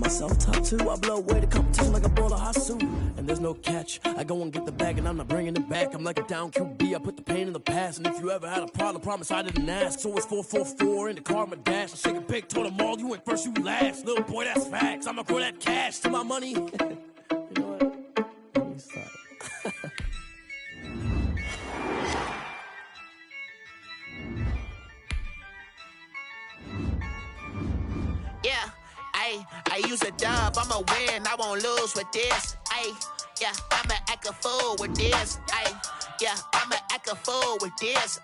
myself top two. I blow away the competition like a bowl of hot soup. And there's no catch. I go and get the bag and I'm not bringing it back. I'm like a down QB. I put the pain in the past. And if you ever had a problem, promise I didn't ask. So it's 444 in the car, my dash. I shake a big, told them all, you went first, you last. Little boy, that's facts. I'ma grow that cash to my money. You know what? Let me stop. Yeah, I use a dub, I'ma win, I won't lose with this. Yeah, I'ma act a fool with this. Yeah, I'ma act a fool with this.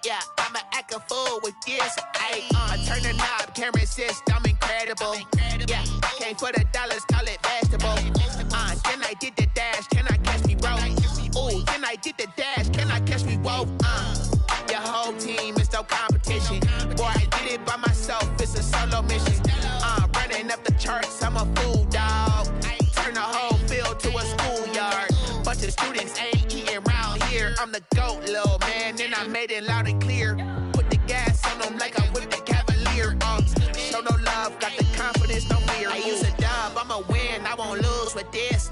Yeah, I'ma act a fool with this. I turn the knob, can't resist, I'm incredible. Yeah, came for the dollars, call it vegetable. Then I did the dash, can I catch me, bro? Ooh, then I did the dash, can I catch me, whoa? Your whole team is no competition. Boy, I did it by myself, it's a solo mission. Running up the charts, I'm a fool, dog. Turn the whole field to a schoolyard. Bunch of students ain't eating round here. I'm the GOAT, little man, and I made it loud and clear. Put the gas on them like I'm with the Cavalier. Show no love, got the confidence, no fear. I use a dub, I'ma win, I won't lose with this.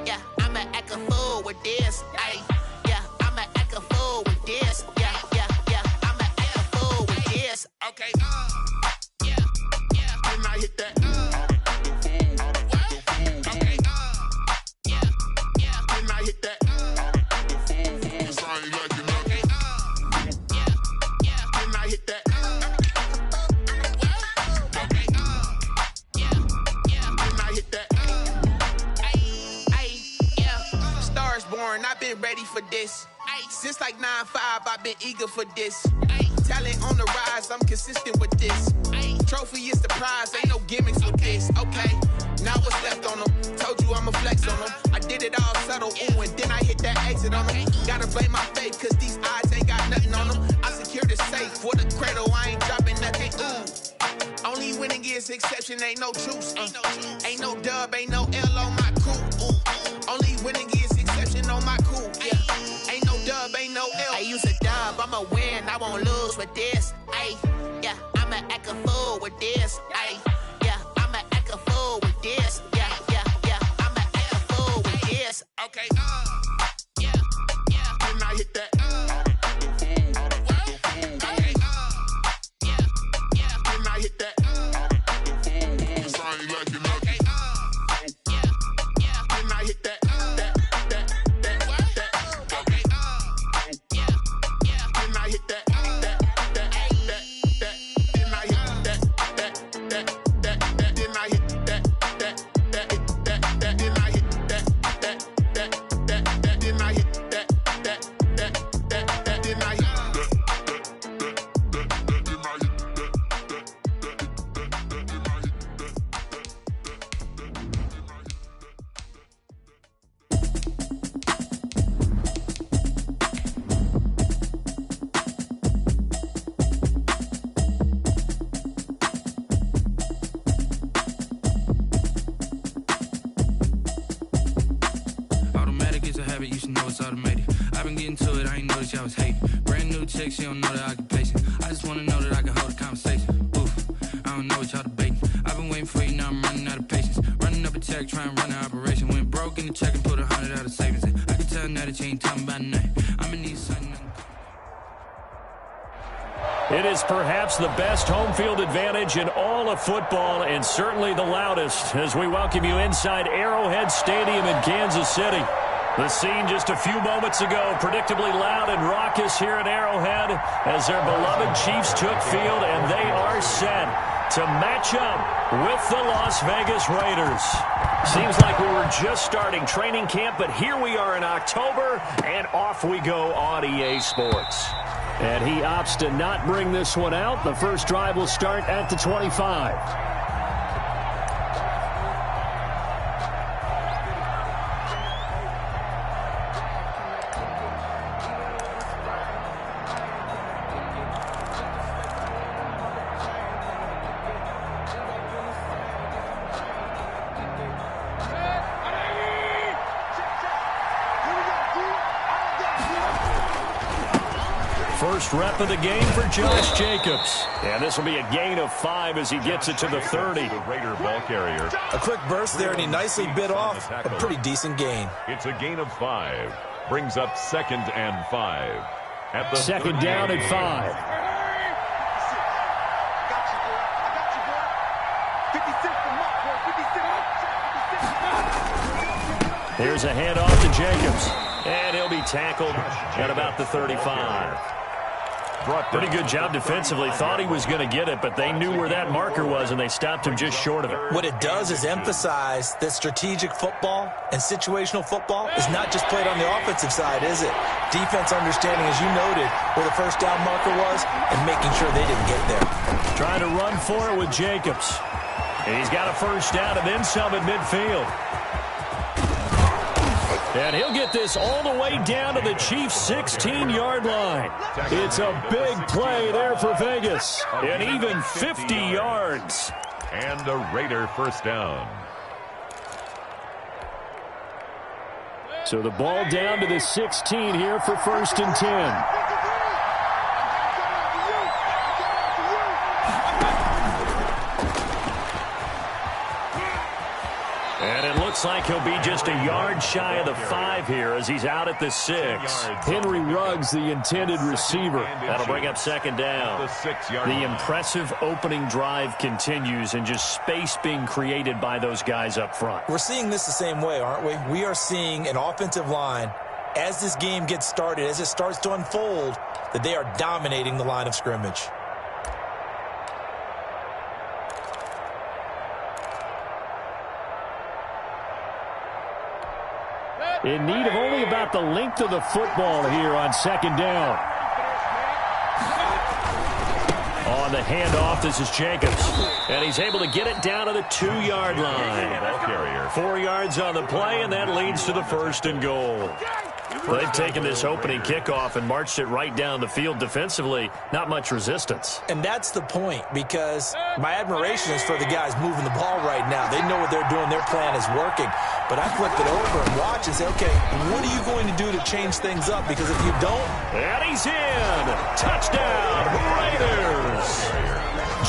Yeah, I'ma act a fool with this. Yeah, I'ma act a fool with this. Yeah, I'ma act a fool with this. Okay, yeah, then I hit that. Okay, yeah, then I hit that. Then I hit that. I've been ready for this. Since like 9-5, I've been eager for this. Talent on the rise, I'm consistent with this. Trophy is the prize, ain't no gimmicks with this. Okay, now what's left on them? Told you I'ma flex on them. I did it all subtle, ooh, and then I hit that exit on them. Gotta blame my faith, cause these eyes ain't got nothing on them. I secured the safe for the cradle, I ain't dropping nothing, ooh. Only winning is exception, ain't no truce. Ain't no dub, ain't no L on my crew. Ooh. Only winning is exception on my crew. Yeah, ain't no dub, ain't no L. I use a dub, I'ma win, I won't lose with this. Yeah, I'ma act a fool with this. Yeah, I'ma act a fool with this. Yeah, I'ma act a fool with this. Okay, yeah, then I hit that. Okay, yeah, then I hit that. You should know it's automated. I've been getting to it, I ain't noticed y'all was hating. Brand new chick, she don't know the occupation. I just wanna know that I can hold a conversation. Oof, I don't know what y'all debating. I've been waiting for you, now I'm running out of patience. Running up a check, trying to run an operation. Went broke in the check and put 100 out of savings. I can tell now that you ain't talking about nothing. I'ma need something. It is perhaps the best home field advantage in all of football, and certainly the loudest, as we welcome you inside Arrowhead Stadium in Kansas City. The scene just a few moments ago, predictably loud and raucous here at Arrowhead as their beloved Chiefs took field, and they are set to match up with the Las Vegas Raiders. Seems like we were just starting training camp, but here we are in October, and off we go on EA Sports. And he opts to not bring this one out. The first drive will start at the 25. First rep of the game for Josh Jacobs. And this will be a gain of 5 as he gets it to the 30. The Raider ball carrier. A quick burst there, and he nicely bit off a pretty decent gain. It's a gain of 5. Brings up 2nd and 5. At the second down and 5. Here's a handoff to Jacobs. And he'll be tackled at about the 35. Pretty good job defensively. Thought he was going to get it, but they knew where that marker was, and they stopped him just short of it. What it does is emphasize that strategic football and situational football is not just played on the offensive side, is it? Defense understanding, as you noted, where the first down marker was and making sure they didn't get there. Trying to run for it with Jacobs. And he's got a first down and then some at midfield. And he'll get this all the way down to the Chiefs' 16-yard line. It's a big play there for Vegas. And even 50 yards. And a Raider first down. So the ball down to the 16 here for 1st and 10. And it looks like he'll be just a yard shy of the 5 here as he's out at the 6. Henry Ruggs, the intended receiver. That'll bring up 2nd down. The impressive opening drive continues and just space being created by those guys up front. We're seeing this the same way, aren't we? We are seeing an offensive line, as this game gets started, as it starts to unfold, that they are dominating the line of scrimmage. In need of only about the length of the football here on 2nd down. On the handoff, this is Jacobs. And he's able to get it down to the 2-yard line. 4 yards on the play, and that leads to the 1st and goal. They've taken this opening kickoff and marched it right down the field defensively. Not much resistance. And that's the point, because my admiration is for the guys moving the ball right now. They know what they're doing. Their plan is working. But I flip it over and watch and say, okay, what are you going to do to change things up? Because if you don't... And he's in! Touchdown, Raiders!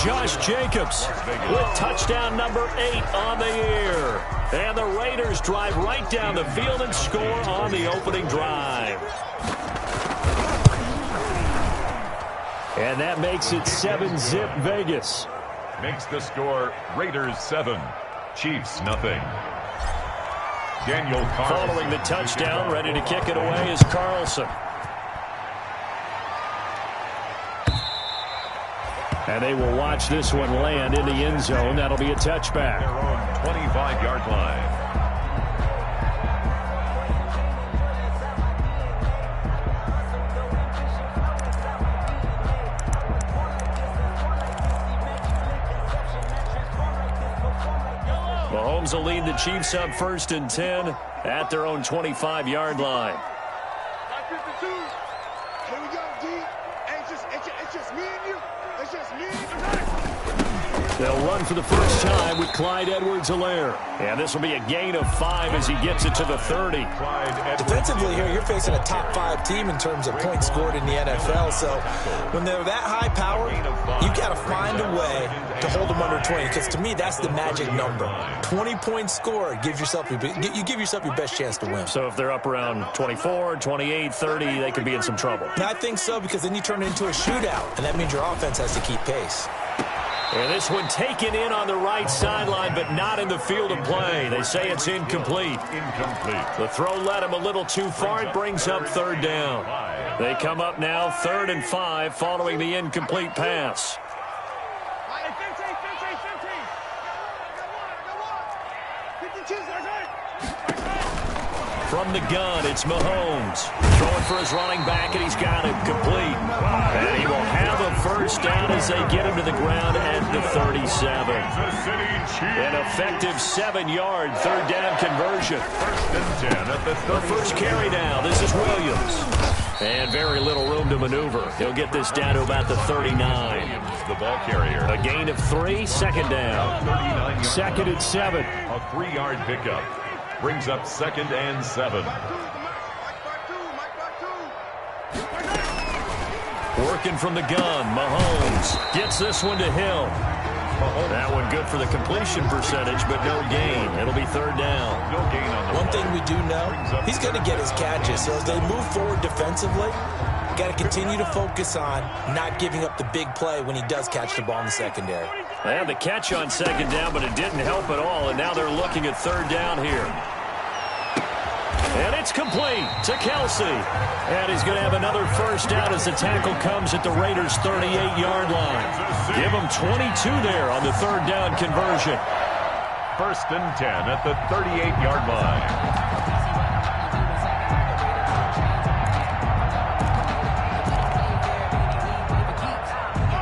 Josh Jacobs with touchdown number 8 on the year. And the Raiders drive right down the field and score on the opening drive. And that makes it 7-zip Vegas. Makes the score Raiders 7, Chiefs nothing. Daniel Carlson. Following the touchdown, ready to kick it away is Carlson. And they will watch this one land in the end zone. That'll be a touchback. Their own 25-yard line. Mahomes will lead the Chiefs up 1st and 10 at their own 25-yard line. Here we go, D. It's just me and you. It's just me and you. They'll run for the first time with Clyde Edwards-Helaire. And this will be a gain of 5 as he gets it to the 30. Defensively here, you're facing a top 5 team in terms of points scored in the NFL. So when they're that high power, you've got to find a way to hold them under 20. Because to me, that's the magic number. 20 points scored gives yourself you give yourself your best chance to win. So if they're up around 24, 28, 30, they could be in some trouble. And I think so, because then you turn it into a shootout, and that means your offense has to keep pace. And this one taken in on the right sideline, but not in the field of play. They say it's incomplete. The throw led him a little too far. It brings up 3rd down. They come up now 3rd and 5 following the incomplete pass. From the gun, it's Mahomes. Throwing for his running back, and he's got him complete. And he will have a first down as they get him to the ground at the 37. An effective 7-yard 3rd down conversion. 1st and 10 at the 30. The first carry down. This is Williams. And very little room to maneuver. He'll get this down to about the 39. The ball carrier. A gain of 3, 2nd down. 2nd and 7. A 3-yard pickup. Brings up 2nd and 7. Working from the gun, Mahomes gets this one to Hill. That one good for the completion percentage, but no gain. It'll be third down. No gain on the One thing we do know, he's going to get his catches. So as they move forward defensively, you got to continue to focus on not giving up the big play when he does catch the ball in the secondary. They had the catch on second down, but it didn't help at all, and now they're looking at third down here. And it's complete to Kelsey. And he's going to have another first down as the tackle comes at the Raiders' 38-yard line. Give him 22 there on the third down conversion. First and 10 at the 38-yard line.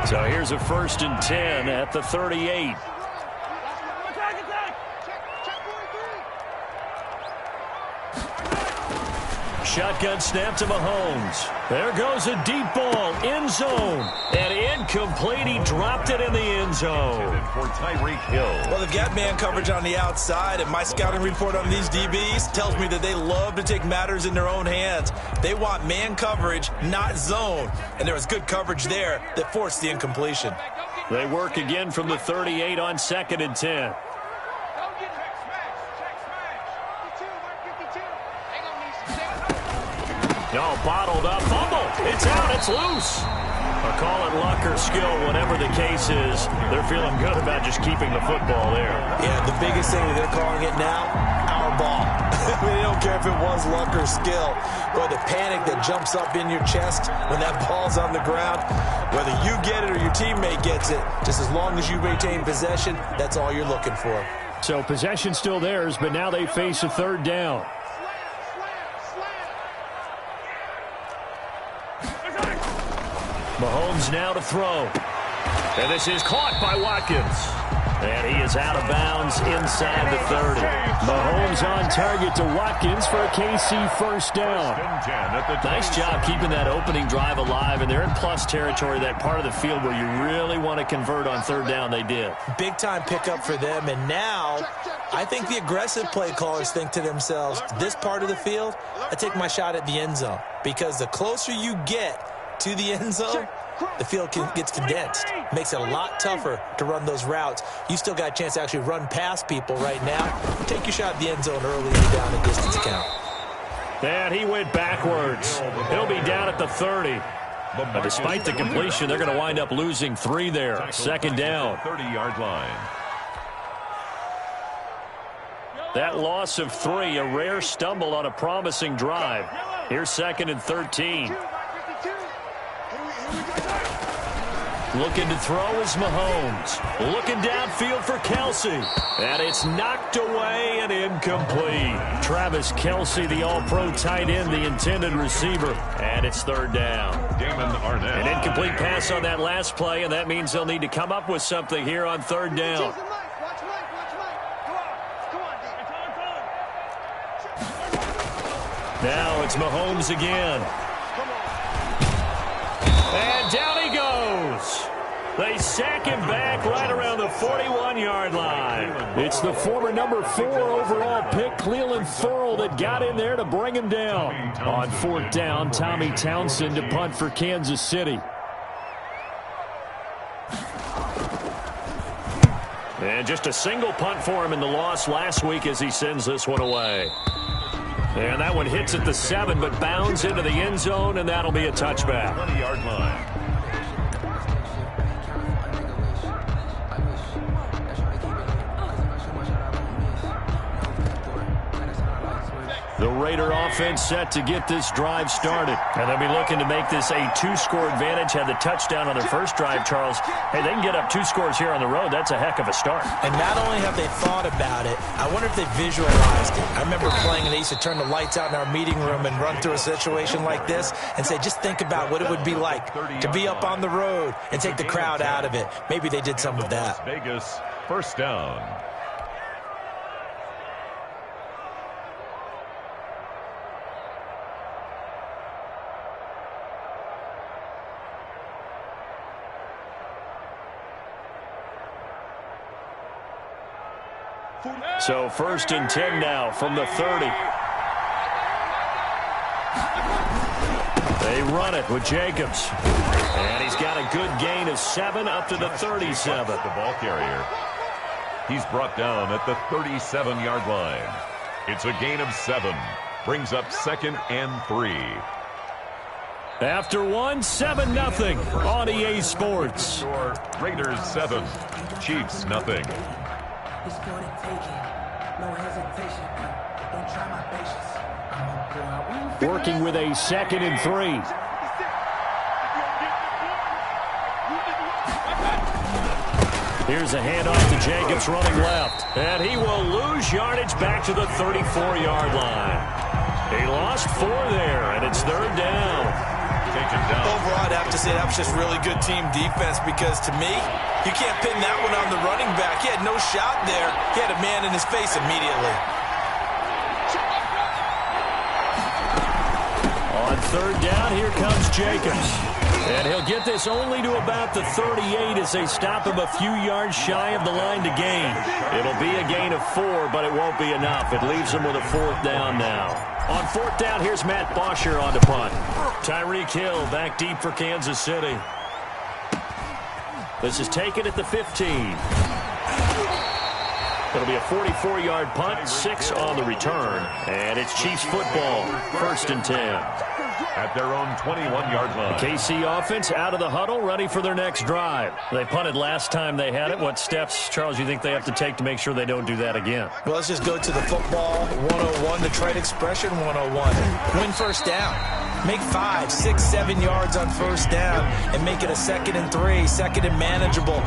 So here's a first and 10 at the 38. Shotgun snap to Mahomes. There goes a deep ball, end zone. And incomplete, he dropped it in the end zone. For Tyreek Hill. Well, they've got man coverage on the outside, and my scouting report on these DBs tells me that they love to take matters in their own hands. They want man coverage, not zone. And there was good coverage there that forced the incompletion. They work again from the 38 on second and 10. No, bottled up, fumble. It's out, it's loose. Or call it luck or skill, whatever the case is. They're feeling good about just keeping the football there. Yeah, the biggest thing that they're calling it now, our ball. They don't care if it was luck or skill. Boy, the panic that jumps up in your chest when that ball's on the ground, whether you get it or your teammate gets it, just as long as you retain possession, that's all you're looking for. So possession still theirs, but now they face a third down. Mahomes now to throw. And this is caught by Watkins. And he is out of bounds inside the 30. Mahomes on target to Watkins for a KC first down. Nice job keeping that opening drive alive, and they're in plus territory, that part of the field where you really want to convert on third down. They did. Big-time pickup for them, and now I think the aggressive play callers think to themselves, this part of the field, I take my shot at the end zone, because the closer you get to the end zone, the field gets condensed. Makes it a lot tougher to run those routes. You still got a chance to actually run past people right now. Take your shot at the end zone early and down the distance count. And he went backwards. He'll be down at the 30. But despite the completion, they're going to wind up losing 3 there. Second down. 30-yard line. That loss of 3, a rare stumble on a promising drive. Here's second and 13. Looking to throw is Mahomes. Looking downfield for Kelsey. And it's knocked away and incomplete. Travis Kelsey, the all-pro tight end, the intended receiver. And it's third down. Damon Arnett. An incomplete pass on that last play, and that means they'll need to come up with something here on third down. Now it's Mahomes again. And down he goes. They sack him back right around the 41-yard line. It's the former number 4 overall pick, Cleveland Ferrell, that got in there to bring him down. On fourth down, Tommy Townsend to punt for Kansas City. And just a single punt for him in the loss last week as he sends this one away. And that one hits at the 7, but bounds into the end zone, and that'll be a touchback. 20-yard line. The Raider offense set to get this drive started. And they'll be looking to make this a 2-score advantage. Had the touchdown on their first drive, Charles. Hey, they can get up 2 scores here on the road. That's a heck of a start. And not only have they thought about it, I wonder if they visualized it. I remember playing, and they used to turn the lights out in our meeting room and run through a situation like this and say, just think about what it would be like to be up on the road and take the crowd out of it. Maybe they did some of that. Vegas, first down. So first and 10 now from the 30. They run it with Jacobs. And he's got a good gain of 7 up to the 37. The ball carrier. He's brought down at the 37-yard line. It's a gain of 7. Brings up 2nd and 3. After 1, 7-0 on EA Sports. Raiders 7, Chiefs nothing. Working with a 2nd and 3. Here's a handoff to Jacobs running left. And he will lose yardage back to the 34-yard line. He lost 4 there, and it's 3rd down. Taken down. Overall, I'd have to say that was just really good team defense because, to me, you can't pin that one on the running back. He had no shot there. He had a man in his face immediately. On 3rd down, here comes Jacobs. And he'll get this only to about the 38 as they stop him a few yards shy of the line to gain. It'll be a gain of 4, but it won't be enough. It leaves him with a 4th down now. On 4th down, here's Matt Bosher on the punt. Tyreek Hill back deep for Kansas City. This is taken at the 15. It'll be a 44-yard punt, 6 on the return. And it's Chiefs football, 1st and 10. At their own 21-yard line. KC offense out of the huddle, ready for their next drive. They punted last time they had it. What steps, Charles, you think they have to take to make sure they don't do that again? Well, let's just go to the football 101, the trade expression 101. Win 1st down. Make 5, 6, 7 yards on 1st down and make it a 2nd and 3, 2nd and manageable.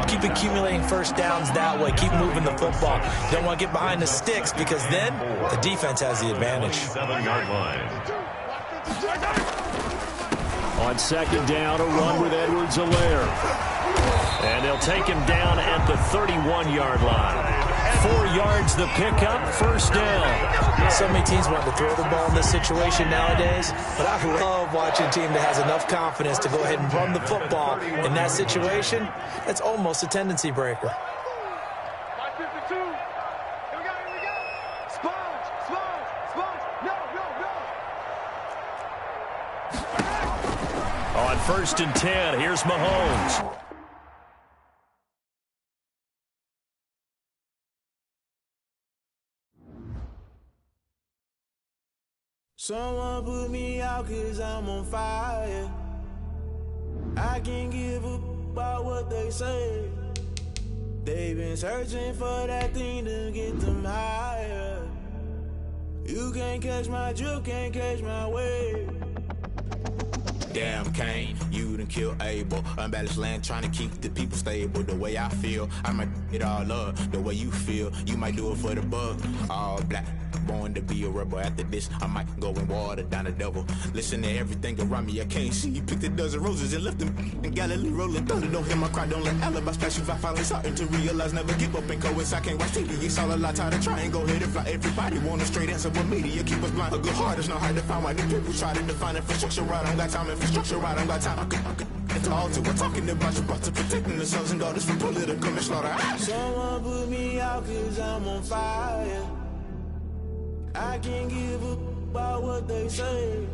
Keep accumulating 1st downs that way. Keep moving the football. You don't want to get behind the sticks because then the defense has the advantage. 7-yard line. On 2nd down, a run with Edwards-Helaire. And they'll take him down at the 31-yard line. 4 yards the pickup, 1st down. So many teams want to throw the ball in this situation nowadays, but I love watching a team that has enough confidence to go ahead and run the football. In that situation, that's almost a tendency breaker. On 1st and 10, here's Mahomes. Someone put me out 'cause I'm on fire. I can't give up about what they say. They've been searching for that thing to get them higher. You can't catch my drift, can't catch my wave. Damn, Kane, you done killed Abel. Unbalanced land, trying to keep the people stable. The way I feel, I might it all up. The way you feel, you might do it for the bug. All black, born to be a rebel. After this, I might go and water down the devil. Listen to everything around me, I can't see. Picked a dozen roses and left them in Galilee rolling thunder. Don't hear my cry, don't let alibis pass you. I finally starting to realize, never give up and coincide. Can't watch TV, it's all a lot. Tired of trying, go ahead and fly. Everybody want a straight answer, but media keep us blind. A good heart is not hard to find. Why the people try to define infrastructure right? I don't got time, infrastructure right, I don't got time. I could it's all to we're talking about you, about to protecting the sons and daughters from political manslaughter. Someone put me out 'cause I'm on fire. I can't give up about what they say.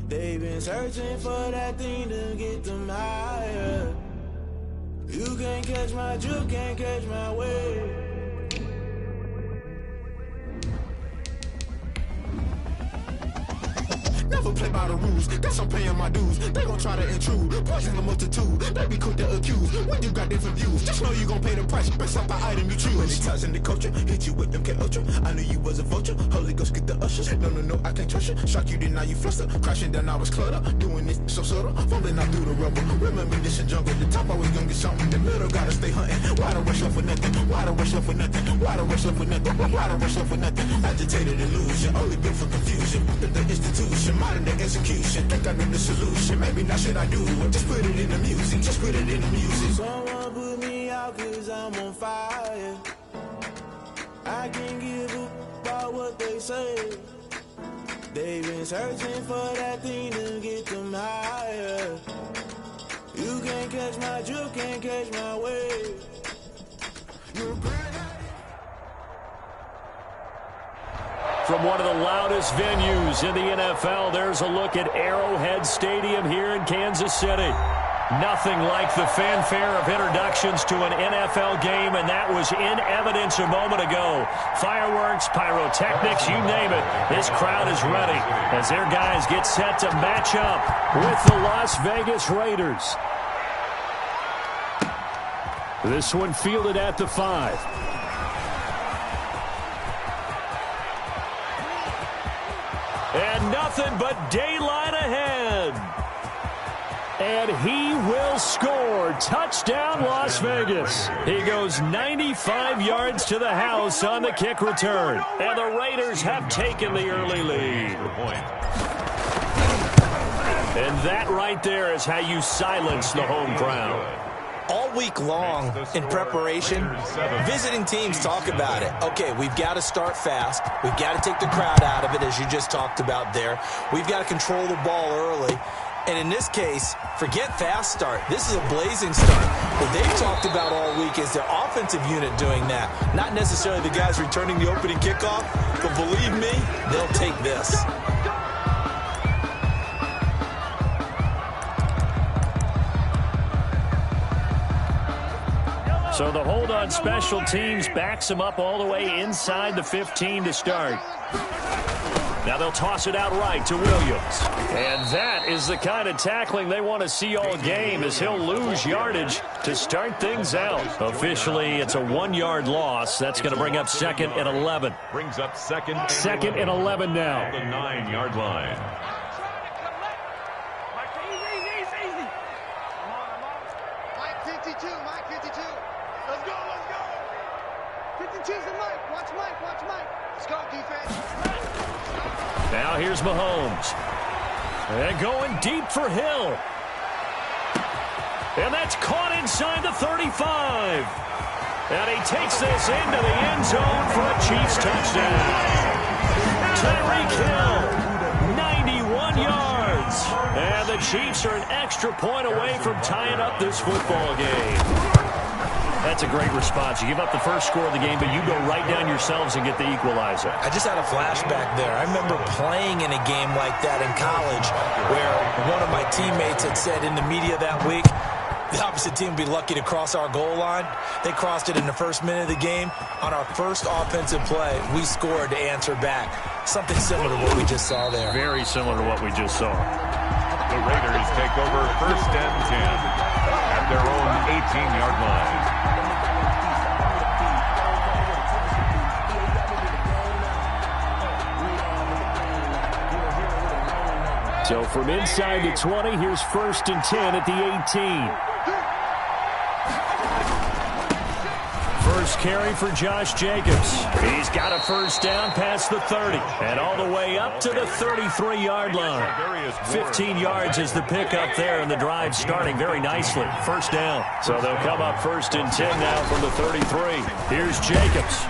They've been searching for that thing to get them higher. You can't catch my drift, can't catch my wave. Never play by the rules, guess I'm paying my dues. They gon' try to intrude, poison the multitude. They be quick to accuse, when you got different views. Just know you gon' pay the price, based off the item you choose. Many times in the culture, hit you with them K Ultra. I knew you was a vulture, Holy Ghost get the ushers. No, I can't trust you. Shock you, then now you fluster. Crashing down, I was cluttered. Doing this so subtle, falling out through the rubble. Remember this in jungle, the top I was gonna get something. The middle gotta stay hunting. Why the rush left for nothing? Why the rush left for nothing? Why the rush left for nothing? Why the rush left for nothing? Agitated illusion, only built for confusion. The institution, modern day execution. Think I know the solution. Maybe not should I do it? Just put it in the music. Just put it in the music. Someone put me out 'cause I'm on fire. I can't give up about what they say. They've been searching for that thing to get them higher. You can't catch my drift, can't catch my wave. From one of the loudest venues in the NFL, there's a look at Arrowhead Stadium here in Kansas City. Nothing like the fanfare of introductions to an NFL game, and that was in evidence a moment ago. Fireworks, pyrotechnics, you name it. This crowd is ready as their guys get set to match up with the Las Vegas Raiders. This one fielded at the 5. And nothing but daylight ahead. And he will score. Touchdown, Las Vegas. He goes 95 yards to the house on the kick return. And the Raiders have taken the early lead. And that right there is how you silence the home crowd. All week long in preparation, visiting teams talk about it. Okay, we've got to start fast. We've got to take the crowd out of it, as you just talked about there. We've got to control the ball early. And in this case, forget fast start. This is a blazing start. What they've talked about all week is their offensive unit doing that. Not necessarily the guys returning the opening kickoff, but believe me, they'll take this. So the hold on special teams backs them up all the way inside the 15 to start. Now they'll toss it out right to Williams. And that is the kind of tackling they want to see all game, as he'll lose yardage to start things out. Officially, it's a 1-yard loss. That's going to bring up 2nd and 11. Brings up second and 11 now. The 9-yard line. Mike 52, Mike 52. Let's go, let's go. 52's the Mike. Watch Mike, watch Mike. Let's go, defense. Now here's Mahomes. And going deep for Hill. And that's caught inside the 35. And he takes this into the end zone for a Chiefs touchdown. Tyreek Hill, 91 yards. And the Chiefs are an extra point away from tying up this football game. That's a great response. You give up the first score of the game, but you go right down yourselves and get the equalizer. I just had a flashback there. I remember playing in a game like that in college where one of my teammates had said in the media that week, the opposite team would be lucky to cross our goal line. They crossed it in the first minute of the game. On our first offensive play, we scored to answer back. Something similar to what we just saw there. Very similar to what we just saw. The Raiders take over 1st and 10 at their own 18-yard line. So from inside the 20, here's 1st and 10 at the 18. First carry for Josh Jacobs. He's got a first down past the 30 and all the way up to the 33-yard line. 15 yards is the pickup there, and the drive starting very nicely. First down. So they'll come up 1st and 10 now from the 33. Here's Jacobs.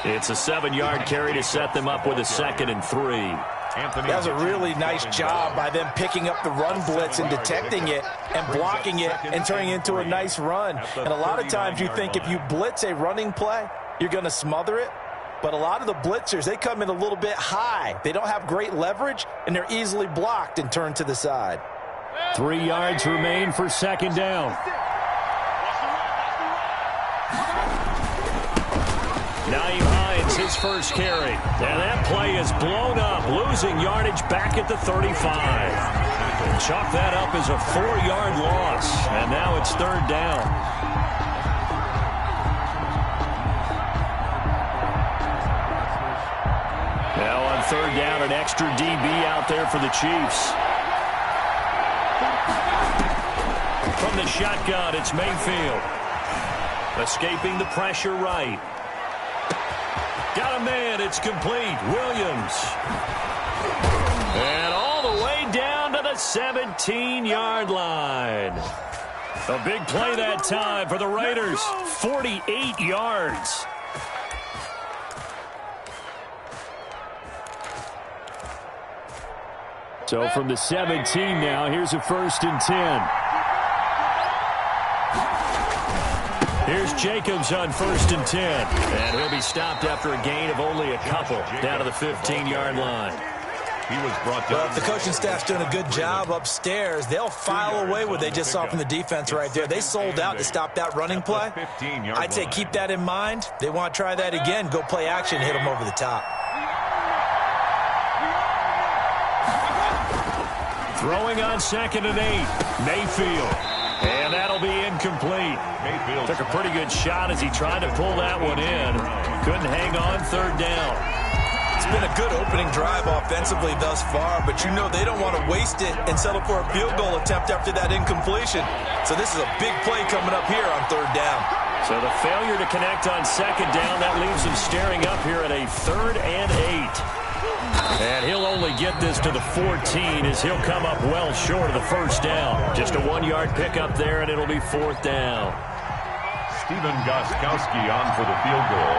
It's a 7-yard carry to set them up with a 2nd and 3. That was a really nice job by them picking up the run blitz and detecting it and blocking it and turning it into a nice run. And a lot of times you think if you blitz a running play, you're going to smother it. But a lot of the blitzers, they come in a little bit high. They don't have great leverage, and they're easily blocked and turned to the side. 3 yards remain for 2nd down. Naeem Hines, his first carry. And that play is blown up, losing yardage back at the 35. Chalk that up as a 4-yard loss. And now it's 3rd down. Now on 3rd down, an extra DB out there for the Chiefs. From the shotgun, it's Mayfield. Escaping the pressure right. Got a man, it's complete. Williams. And all the way down to the 17-yard line. A big play that time for the Raiders. 48 yards. So from the 17 now, here's a 1st and 10. Here's Jacobs on 1st and 10. And he'll be stopped after a gain of only a couple down to the 15-yard line. He was brought down. Well, if the coaching staff's doing a good job upstairs, they'll file away what they just saw from the defense right there. They sold out to stop that running play. I'd say keep that in mind. They want to try that again. Go play action, hit them over the top. Throwing on 2nd and 8. Mayfield. And that'll be incomplete. Mayfield took a pretty good shot as he tried to pull that one in. Couldn't hang on 3rd down. It's been a good opening drive offensively thus far, but you know they don't want to waste it and settle for a field goal attempt after that incompletion. So this is a big play coming up here on 3rd down. So the failure to connect on 2nd down, that leaves him staring up here at a 3rd and 8. And he'll only get this to the 14 as he'll come up well short of the 1st down. Just a 1-yard pickup there, and it'll be 4th down. Steven Gostkowski on for the field goal.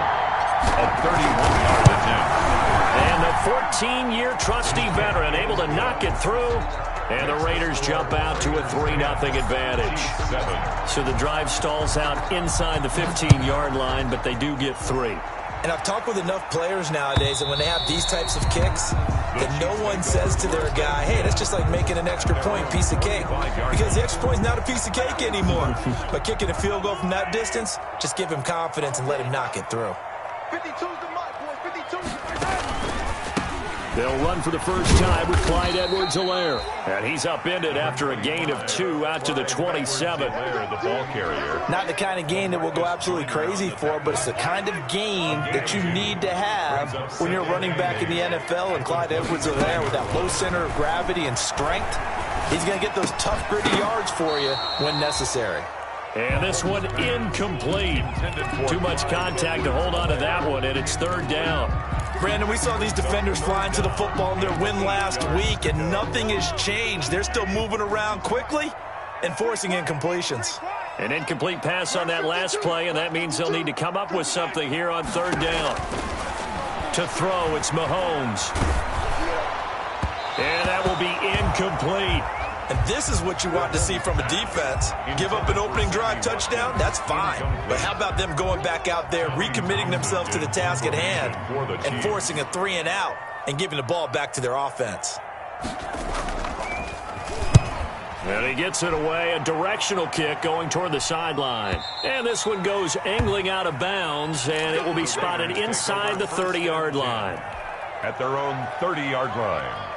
A 31-yard attempt. And the 14-year trusty veteran able to knock it through. And the Raiders jump out to a 3-0 advantage. So the drive stalls out inside the 15-yard line, but they do get 3. And I've talked with enough players nowadays that when they have these types of kicks, that no one says to their guy, hey, that's just like making an extra point piece of cake. Because the extra point's not a piece of cake anymore. But kicking a field goal from that distance, just give him confidence and let him knock it through. 52's the mark, boys. 52's the mark. They'll run for the first time with Clyde Edwards-Helaire. And he's upended after a gain of 2 out to the 27. The ball carrier. Not the kind of gain that we'll go absolutely crazy for, but it's the kind of gain that you need to have when you're running back in the NFL. And Clyde Edwards-Helaire with that low center of gravity and strength, he's going to get those tough, gritty yards for you when necessary. And this one incomplete. Too much contact to hold on to that one, and it's 3rd down. Brandon, we saw these defenders flying to the football in their win last week, and nothing has changed. They're still moving around quickly and forcing incompletions. An incomplete pass on that last play, and that means they'll need to come up with something here on 3rd down. To throw, it's Mahomes. And that will be incomplete. And this is what you want to see from a defense. Give up an opening drive touchdown, that's fine. But how about them going back out there, recommitting themselves to the task at hand, and forcing a 3-and-out and giving the ball back to their offense. And he gets it away, a directional kick going toward the sideline. And this one goes angling out of bounds, and it will be spotted inside the 30-yard line. At their own 30-yard line.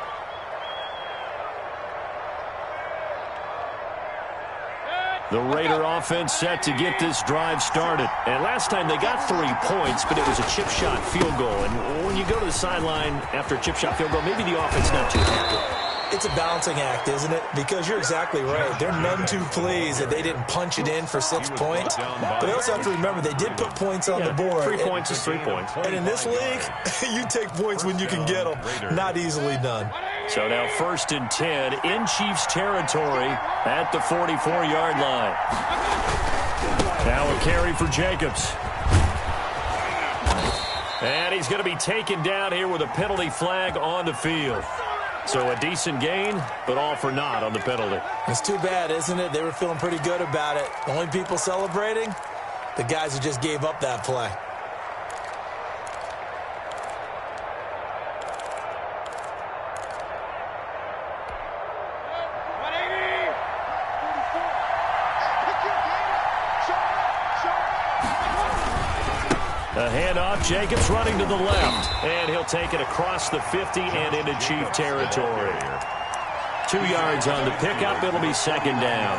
The Raider offense set to get this drive started. And last time they got 3 points, but it was a chip shot field goal. And when you go to the sideline after a chip shot field goal, maybe the offense not too happy. It's a balancing act, isn't it? Because you're exactly right. They're none too pleased that they didn't punch it in for 6 points. But they also have to remember they did put points on the board. 3 points is 3 points. And in this league, you take points when you can get them. Not easily done. So now 1st and 10 in Chiefs territory at the 44-yard line. Now a carry for Jacobs. And he's going to be taken down here with a penalty flag on the field. So a decent gain, but all for naught on the penalty. It's too bad, isn't it? They were feeling pretty good about it. The only people celebrating, the guys who just gave up that play. A handoff, Jacobs running to the left, and he'll take it across the 50 and into Chief territory. 2 yards on the pickup, it'll be 2nd down.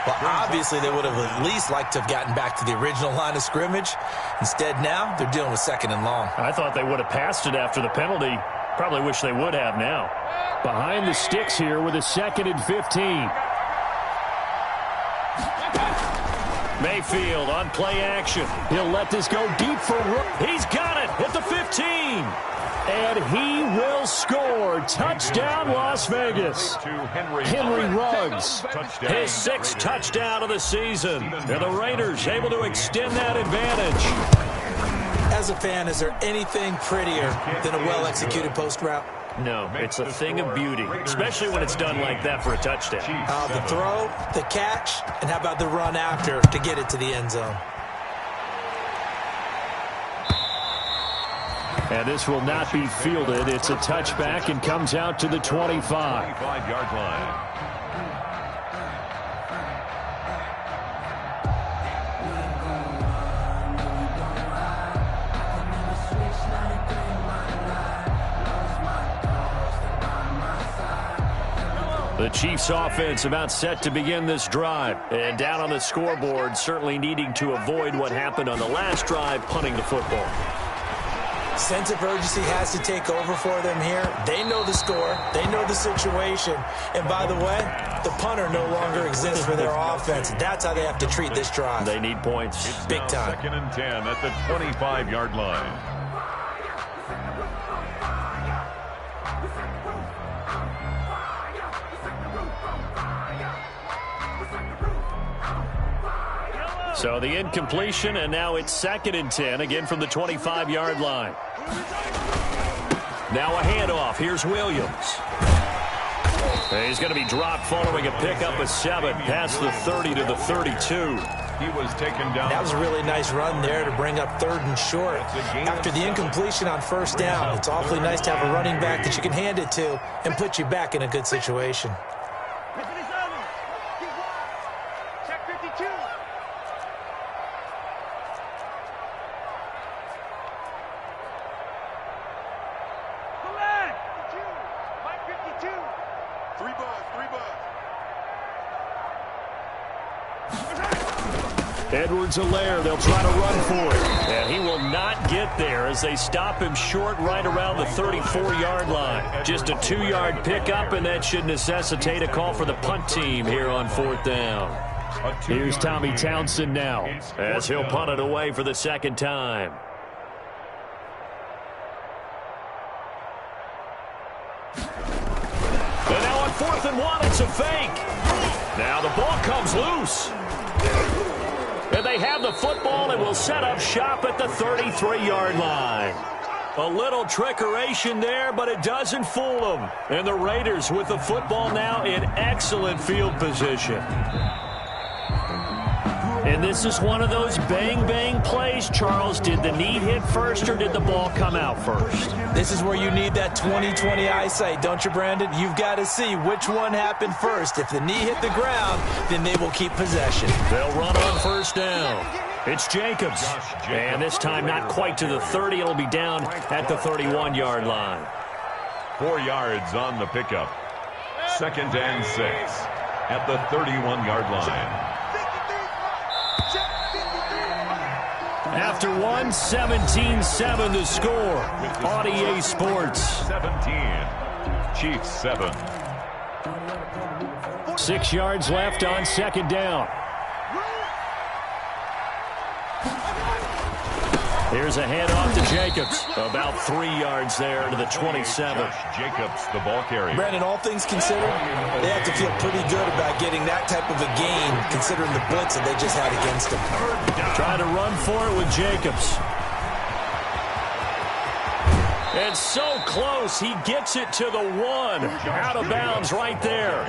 Well, obviously they would have at least liked to have gotten back to the original line of scrimmage. Instead now, they're dealing with 2nd and long. I thought they would have passed it after the penalty. Probably wish they would have now. Behind the sticks here with a 2nd and 15. Mayfield on play action. He'll let this go deep for Rook. He's got it at the 15. And he will score. Touchdown, Las Vegas. Henry Ruggs, his 6th touchdown of the season. And the Raiders able to extend that advantage. As a fan, is there anything prettier than a well-executed post route? No, it's a thing of beauty, especially when it's done like that for a touchdown. The throw, the catch, and how about the run after to get it to the end zone? And this will not be fielded. It's a touchback and comes out to the 25. 25-yard line. The Chiefs offense about set to begin this drive. And down on the scoreboard, certainly needing to avoid what happened on the last drive, punting the football. Sense of urgency has to take over for them here. They know the score. They know the situation. And by the way, the punter no longer exists for their offense. That's how they have to treat this drive. They need points. It's big time. 2nd and 10 at the 25-yard line. So the incompletion, and now it's 2nd and 10, again from the 25-yard line. Now a handoff. Here's Williams. He's going to be dropped following a pickup of 7 past the 30 to the 32. He was taken down. That was a really nice run there to bring up 3rd and short. After the incompletion on 1st down, it's awfully nice to have a running back that you can hand it to and put you back in a good situation. Check 52. Edwards-Helaire, they'll try to run for it. And he will not get there as they stop him short right around the 34-yard line. Just a 2-yard pickup, and that should necessitate a call for the punt team here on 4th down. Here's Tommy Townsend now as he'll punt it away for the 2nd time. And now on 4th and 1, it's a fake. Now the ball comes loose. And they have the football and will set up shop at the 33-yard line. A little trickeration there, but it doesn't fool them. And the Raiders with the football now in excellent field position. And this is one of those bang-bang plays, Charles. Did the knee hit first or did the ball come out first? This is where you need that 20/20 eyesight, don't you, Brandon? You've got to see which one happened first. If the knee hit the ground, then they will keep possession. They'll run on 1st down. It's Jacobs. And this time not quite to the 30. It'll be down at the 31-yard line. 4 yards on the pickup. 2nd and 6 at the 31-yard line. After 1, 17-7 the score on EA Sports. 17. Chiefs 7. 6 yards left on 2nd down. Here's a handoff to Jacobs. About 3 yards there to the 27. Jacobs, the ball carrier. Brandon, all things considered, they have to feel pretty good about getting that type of a gain, considering the blitz that they just had against them. Trying to run for it with Jacobs. And so close, he gets it to the 1. Out of bounds right there.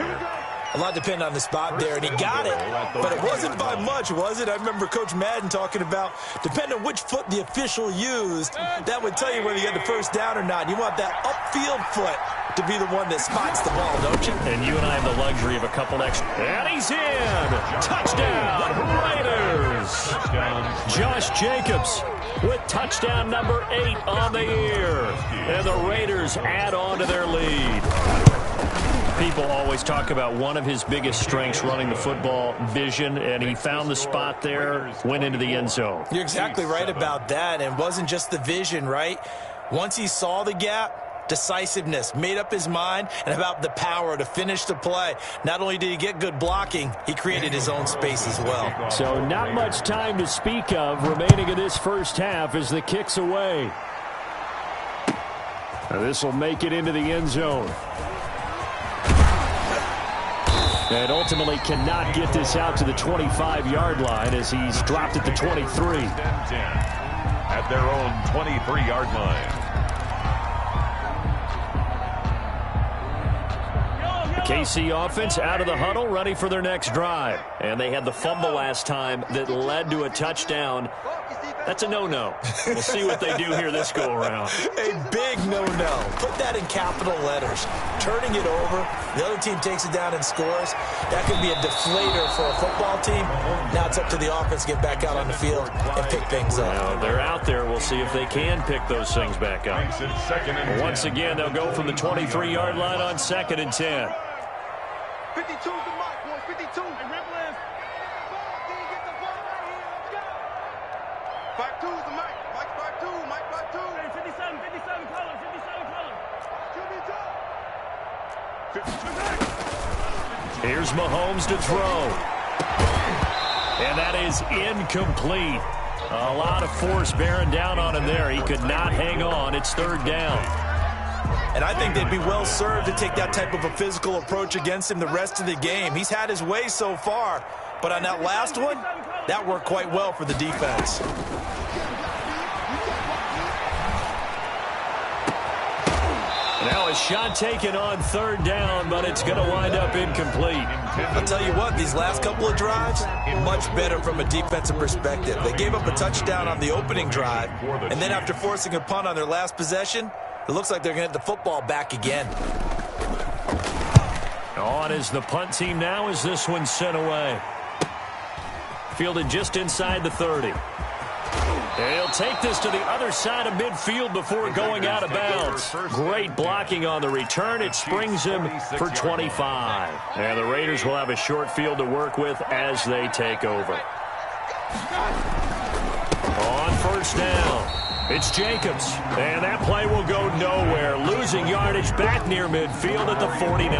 A lot depended on the spot there, and he got it. But it wasn't by much, was it? I remember Coach Madden talking about, depending on which foot the official used, that would tell you whether you had the 1st down or not. You want that upfield foot to be the one that spots the ball, don't you? And you and I have the luxury of a couple extra. And he's in! Touchdown, Raiders! Josh Jacobs with touchdown number 8 on the year. And the Raiders add on to their lead. People always talk about one of his biggest strengths running the football, vision, and he found the spot there, went into the end zone. You're exactly right about that, and it wasn't just the vision, right? Once he saw the gap, decisiveness, made up his mind, and about the power to finish the play. Not only did he get good blocking, he created his own space as well. So not much time to speak of remaining in this 1st half as the kick's away. Now this will make it into the end zone. And ultimately cannot get this out to the 25-yard line as he's dropped at the 23. At their own 23-yard line. KC offense out of the huddle, ready for their next drive. And they had the fumble last time that led to a touchdown. That's a no-no. We'll see what they do here this go-around. A big no-no. Put that in capital letters. Turning it over, the other team takes it down and scores. That could be a deflator for a football team. Now it's up to the offense to get back out on the field and pick things up. Now, they're out there. We'll see if they can pick those things back up. Once again, they'll go from the 23-yard line on 2nd and 10. 52's the mark, boys. 52. And Ripple is. Get the ball right here. Let's go. 52's the mic. Mike 52. Mike 52. Hey, 57 colors. 57 colors. Here's Mahomes to throw. And that is incomplete. A lot of force bearing down on him there. He could not hang on. It's 3rd down. And I think they'd be well served to take that type of a physical approach against him the rest of the game. He's had his way so far, but on that last one, that worked quite well for the defense. Now a shot taken on 3rd down, but it's going to wind up incomplete. I'll tell you what, these last couple of drives, much better from a defensive perspective. They gave up a touchdown on the opening drive, and then after forcing a punt on their last possession, it looks like they're going to get the football back again. On is the punt team now as this one's sent away. Fielded just inside the 30. He'll take this to the other side of midfield before going out of bounds. Great blocking on the return. It springs him for 25. And the Raiders will have a short field to work with as they take over. On 1st down, it's Jacobs. And that play will go nowhere. Losing yardage back near midfield at the 49.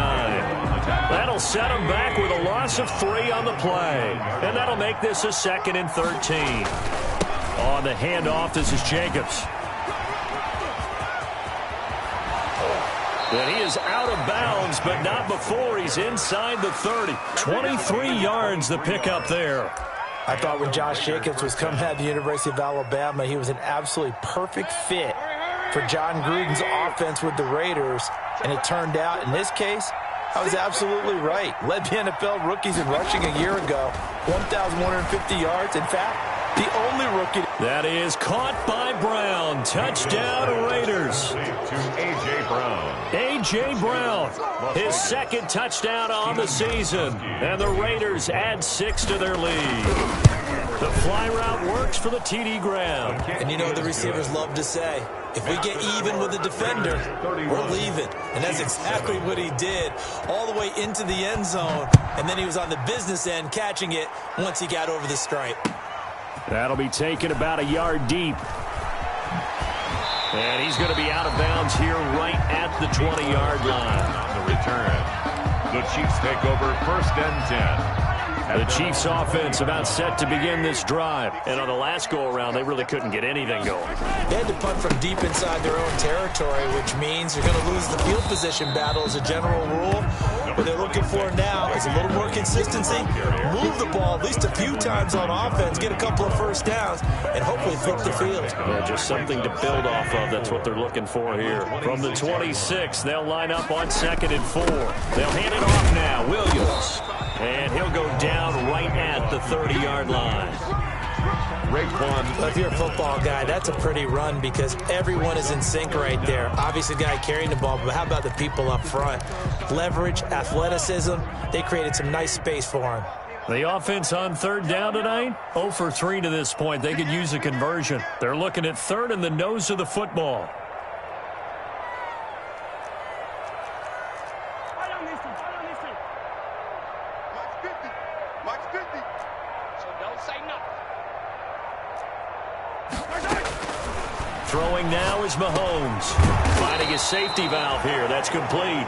That'll set him back with a loss of 3 on the play. And that'll make this a 2nd and 13. On the handoff, this is Jacobs. And he is out of bounds, but not before he's inside the 30. 23 yards the pickup there. I thought when Josh Jacobs was coming out of the University of Alabama, he was an absolutely perfect fit for John Gruden's offense with the Raiders. And it turned out, in this case, I was absolutely right. Led the NFL rookies in rushing a year ago. 1,150 yards. In fact, the only rookie. That is caught by Brown. Touchdown, Raiders. A.J. Brown. A.J. Brown, his 2nd touchdown on the season. And the Raiders add 6 to their lead. The fly route works for the TD Graham. And you know what the receivers love to say? If we get even with the defender, we're leaving. And that's exactly what he did, all the way into the end zone. And then he was on the business end catching it once he got over the stripe. That'll be taken about a yard deep. And he's going to be out of bounds here right at the 20-yard line. On the return, the Chiefs take over 1st and 10. The Chiefs offense about set to begin this drive. And on the last go-around, they really couldn't get anything going. They had to punt from deep inside their own territory, which means you're going to lose the field position battle as a general rule. What they're looking for now is a little more consistency. Move the ball at least a few times on offense, get a couple of 1st downs, and hopefully flip the field. Yeah, just something to build off of. That's what they're looking for here. From the 26, they'll line up on 2nd and 4. They'll hand it off now. Williams. And he'll go down right at the 30-yard line. Well, if you're a football guy, that's a pretty run because everyone is in sync right there. Obviously, the guy carrying the ball, but how about the people up front? Leverage, athleticism, they created some nice space for him. The offense on 3rd down tonight, 0 for 3 to this point. They could use a conversion. They're looking at 3rd and the nose of the football. Throwing now is Mahomes. Finding his safety valve here. That's complete.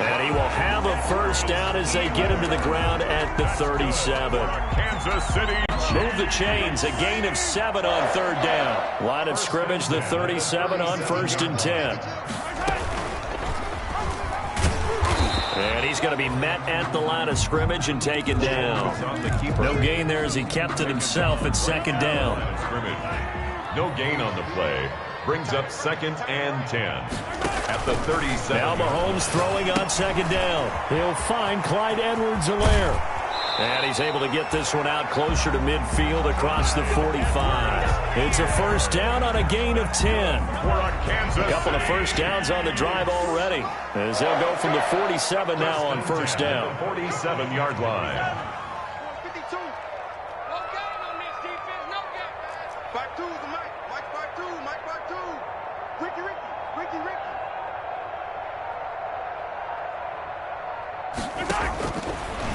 And he will have a 1st down as they get him to the ground at the 37. Kansas City. Move the chains. A gain of 7 on 3rd down. Line of scrimmage, the 37 on 1st and 10. And he's going to be met at the line of scrimmage and taken down. No gain there as he kept it himself at 2nd down. No gain on the play. Brings up 2nd and 10 at the 37. Now Mahomes throwing on 2nd down. He'll find Clyde Edwards-Helaire. And he's able to get this one out closer to midfield across the 45. It's a first down on a gain of 10. A couple of first downs on the drive already, as they'll go from the 47 now on first down. 47-yard line. 52. No game on this defense. No game. 5-2 is the Mike. Mike 5-2. Mike 5-2. Ricky.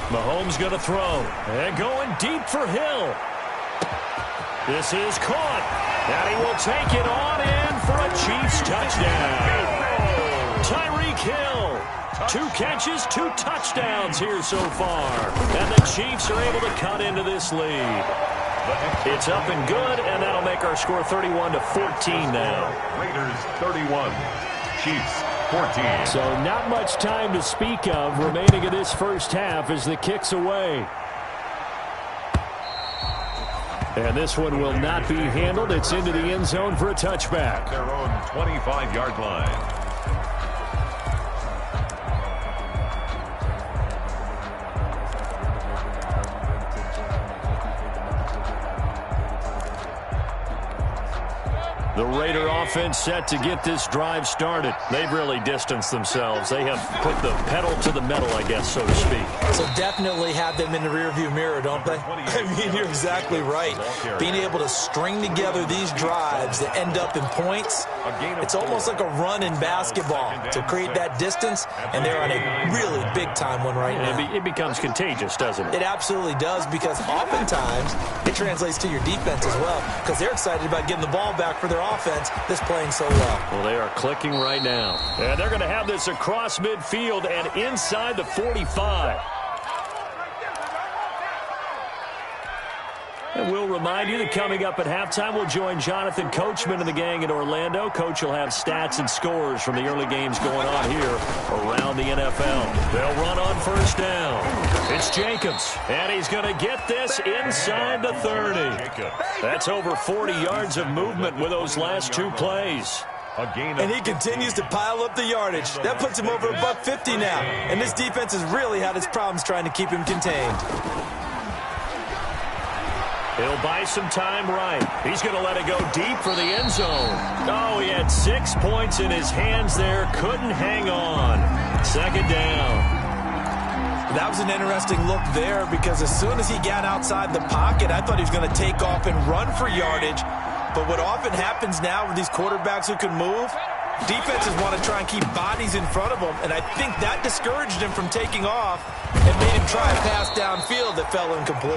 Mahomes going to throw. And going deep for Hill. This is caught. And he will take it on in for a Chiefs touchdown. Tyreek Hill. 2 catches, 2 touchdowns here so far. And the Chiefs are able to cut into this lead. It's up and good, and that'll make our score 31-14 now. Raiders 31. Chiefs 14. So not much time to speak of remaining in this first half as the kick's away. And this one will not be handled. It's into the end zone for a touchback. Their own 25-yard line. The Raider offense set to get this drive started. They've really distanced themselves. They have put the pedal to the metal, I guess, so to speak. So definitely have them in the rearview mirror, don't they? I mean, you're exactly right. Being able to string together these drives that end up in points, it's almost like a run in basketball to create that distance, and they're on a really big-time one right now. It becomes contagious, doesn't it? It absolutely does, because oftentimes it translates to your defense as well, because they're excited about getting the ball back for their offense that's playing so well. Well, they are clicking right now. And they're going to have this across midfield and inside the 45. And we'll remind you that coming up at halftime, we'll join Jonathan Coachman and the gang in Orlando. Coach will have stats and scores from the early games going on here around the NFL. They'll run on first down. It's Jacobs, and he's going to get this inside the 30. That's over 40 yards of movement with those last 2 plays. And he continues to pile up the yardage. That puts him over $150 now. And this defense has really had its problems trying to keep him contained. He'll buy some time right. He's going to let it go deep for the end zone. Oh, he had 6 points in his hands there. Couldn't hang on. 2nd down. That was an interesting look there, because as soon as he got outside the pocket, I thought he was going to take off and run for yardage. But what often happens now with these quarterbacks who can move, defenses want to try and keep bodies in front of them, and I think that discouraged him from taking off and made him try a pass downfield that fell incomplete.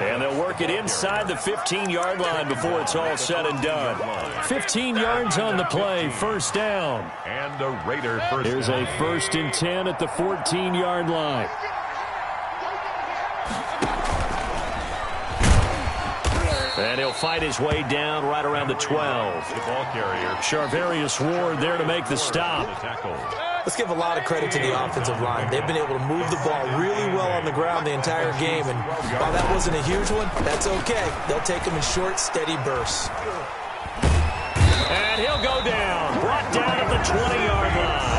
And they'll work it inside the 15-yard line before it's all said and done. 15 yards on the play, first down. And a Raider first down. Here's a 1st and 10 at the 14-yard line. And he'll fight his way down right around the 12. The ball carrier. Charvarius Ward there to make the stop. Let's give a lot of credit to the offensive line. They've been able to move the ball really well on the ground the entire game. And while that wasn't a huge one, that's okay. They'll take them in short, steady bursts. And he'll go down. Brought down at the 20-yard line.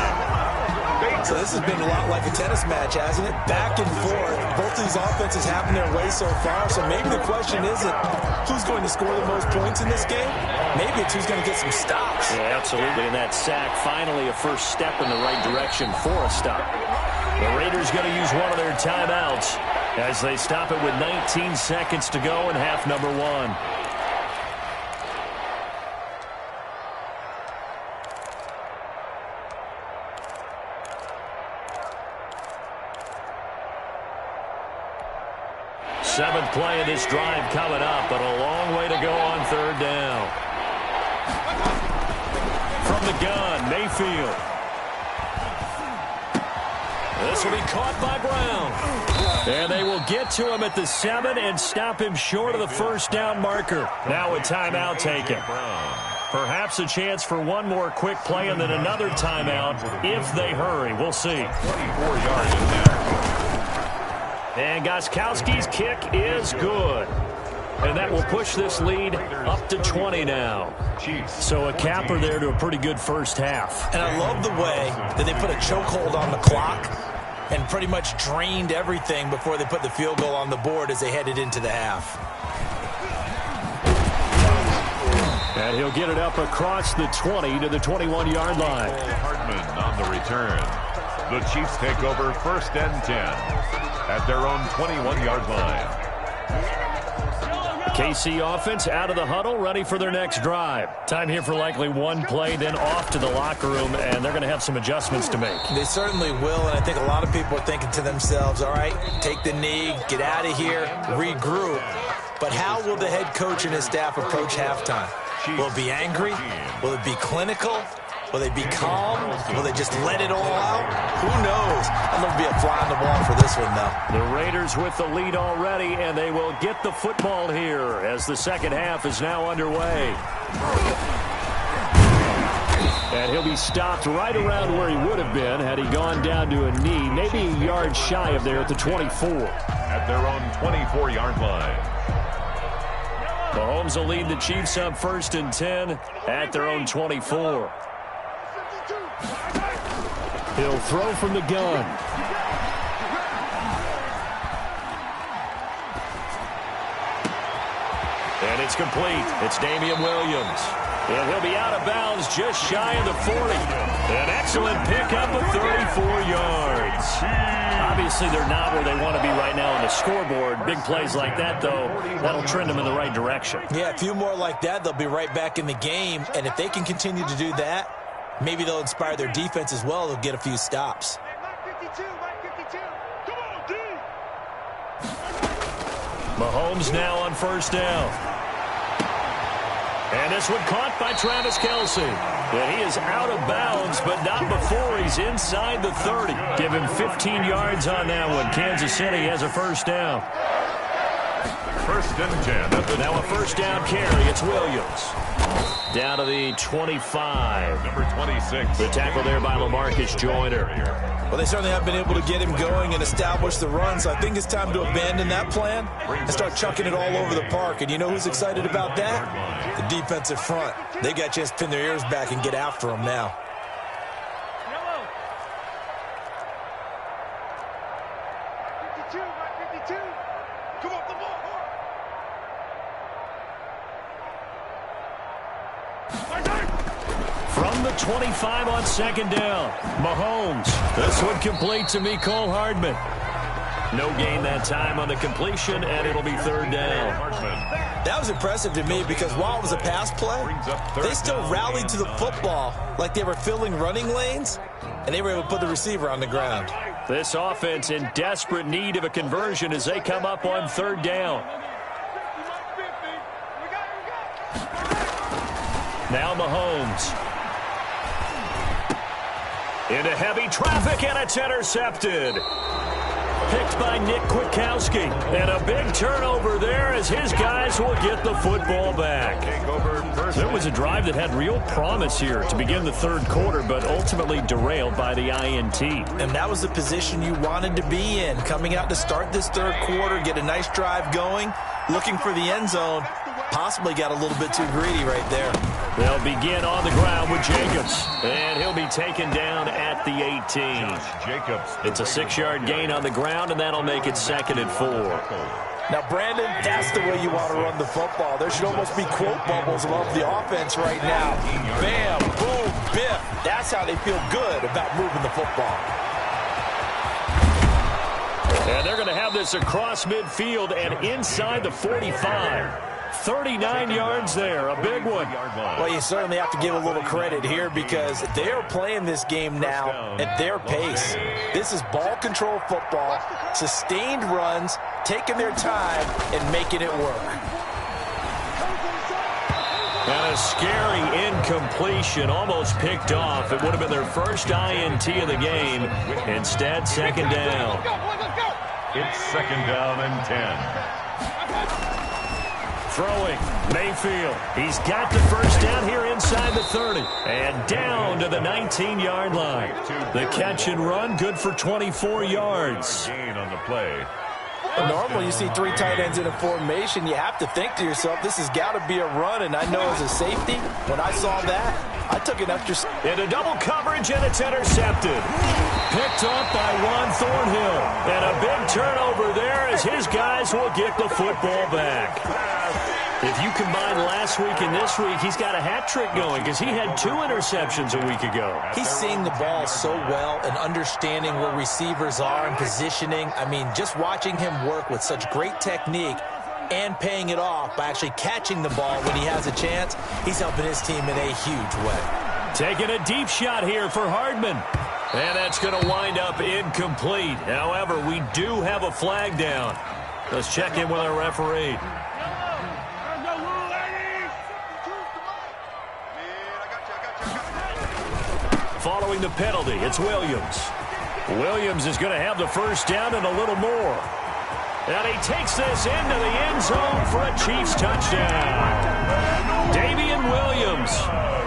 So this has been a lot like a tennis match, hasn't it? Back and forth. Both of these offenses having their way so far. So maybe the question isn't who's going to score the most points in this game. Maybe it's who's going to get some stops. Yeah, absolutely. And that sack, finally a first step in the right direction for a stop. The Raiders going to use one of their timeouts as they stop it with 19 seconds to go in half number 1. Seventh play of this drive coming up, but a long way to go on 3rd down. From the gun, Mayfield. This will be caught by Brown. And they will get to him at the 7 and stop him short of the first down marker. Now a timeout taken. Perhaps a chance for one more quick play and then another timeout if they hurry. We'll see. 24 yards in there. And Gostkowski's kick is good. and that will push this lead up to 20 now. So a capper there to a pretty good first half. And I love the way that they put a chokehold on the clock and pretty much drained everything before they put the field goal on the board as they headed into the half. And he'll get it up across the 20 to the 21-yard line. Hardman on the return. The Chiefs take over 1st and 10 at their own 21-yard line. KC offense out of the huddle, ready for their next drive. Time here for likely one play, then off to the locker room, and they're going to have some adjustments to make. They certainly will, and I think a lot of people are thinking to themselves, all right, take the knee, get out of here, regroup. But how will the head coach and his staff approach halftime? Will it be angry? Will it be clinical? Will they be calm? Will they just let it all out? Who knows? I'd love to be a fly on the wall for this one, though. The Raiders with the lead already, and they will get the football here as the second half is now underway. And he'll be stopped right around where he would have been had he gone down to a knee, maybe a yard shy of there at the 24. At their own 24-yard line. Mahomes will lead the Chiefs up 1st and 10 at their own 24. He'll throw from the gun. And it's complete. It's Damian Williams. And he'll be out of bounds just shy of the 40. An excellent pickup of 34 yards. Obviously, they're not where they want to be right now on the scoreboard. Big plays like that, though, that'll trend them in the right direction. Yeah, a few more like that, they'll be right back in the game. And if they can continue to do that, maybe they'll inspire their defense as well. They'll get a few stops. Mahomes now on 1st down. And this one caught by Travis Kelce. And he is out of bounds, but not before he's inside the 30. Give him 15 yards on that one. Kansas City has a 1st down. 1st and 10. Now a 1st down carry. It's Williams. Down to the 25. Number 26. The tackle there by LaMarcus Joyner. Well, they certainly have been able to get him going and establish the run, so I think it's time to abandon that plan and start chucking it all over the park. And you know who's excited about that? The defensive front. They got a chance to pin their ears back and get after him now. From the 25 on 2nd down, Mahomes. This one complete to Mecole Hardman. No gain that time on the completion, and it'll be 3rd down. That was impressive to me because while it was a pass play, they still rallied to the football like they were filling running lanes, and they were able to put the receiver on the ground. This offense in desperate need of a conversion as they come up on 3rd down. Now Mahomes. Into heavy traffic, and it's intercepted. Picked by Nick Kwiatkowski. And a big turnover there as his guys will get the football back. There was a drive that had real promise here to begin the 3rd quarter, but ultimately derailed by the INT. And that was the position you wanted to be in. Coming out to start this 3rd quarter, get a nice drive going, looking for the end zone. Possibly got a little bit too greedy right there. They'll begin on the ground with Jacobs. And he'll be taken down at the 18. It's a 6-yard gain on the ground, and that'll make it 2nd and 4. Now, Brandon, that's the way you want to run the football. There should almost be quote bubbles above the offense right now. Bam, boom, biff. That's how they feel good about moving the football. And they're going to have this across midfield and inside the 45. 39 yards there, a big one. Well, you certainly have to give a little credit here because they are playing this game now at their pace. This is ball control football, sustained runs, taking their time and making it work. And a scary incompletion, almost picked off. It would have been their first INT of the game. Instead, 2nd down. It's 2nd down and 10. Throwing, Mayfield. He's got the 1st down here inside the 30. And down to the 19-yard line. The catch and run, good for 24 yards. Gain on the play. Normally, you see 3 tight ends in a formation. You have to think to yourself, this has got to be a run. And I know as a safety, when I saw that, I took an extra. Into double coverage, and it's intercepted. Picked off by Juan Thornhill. And a big turnover there as his guys will get the football back. If you combine last week and this week, he's got a hat trick going because he had 2 interceptions a week ago. He's seeing the ball so well and understanding where receivers are and positioning. I mean, just watching him work with such great technique and paying it off by actually catching the ball when he has a chance, he's helping his team in a huge way. Taking a deep shot here for Hardman. And that's going to wind up incomplete. However, we do have a flag down. Let's check in with our referee. Following the penalty, it's Williams. Williams is going to have the first down and a little more. And he takes this into the end zone for a Chiefs touchdown. Damian Williams,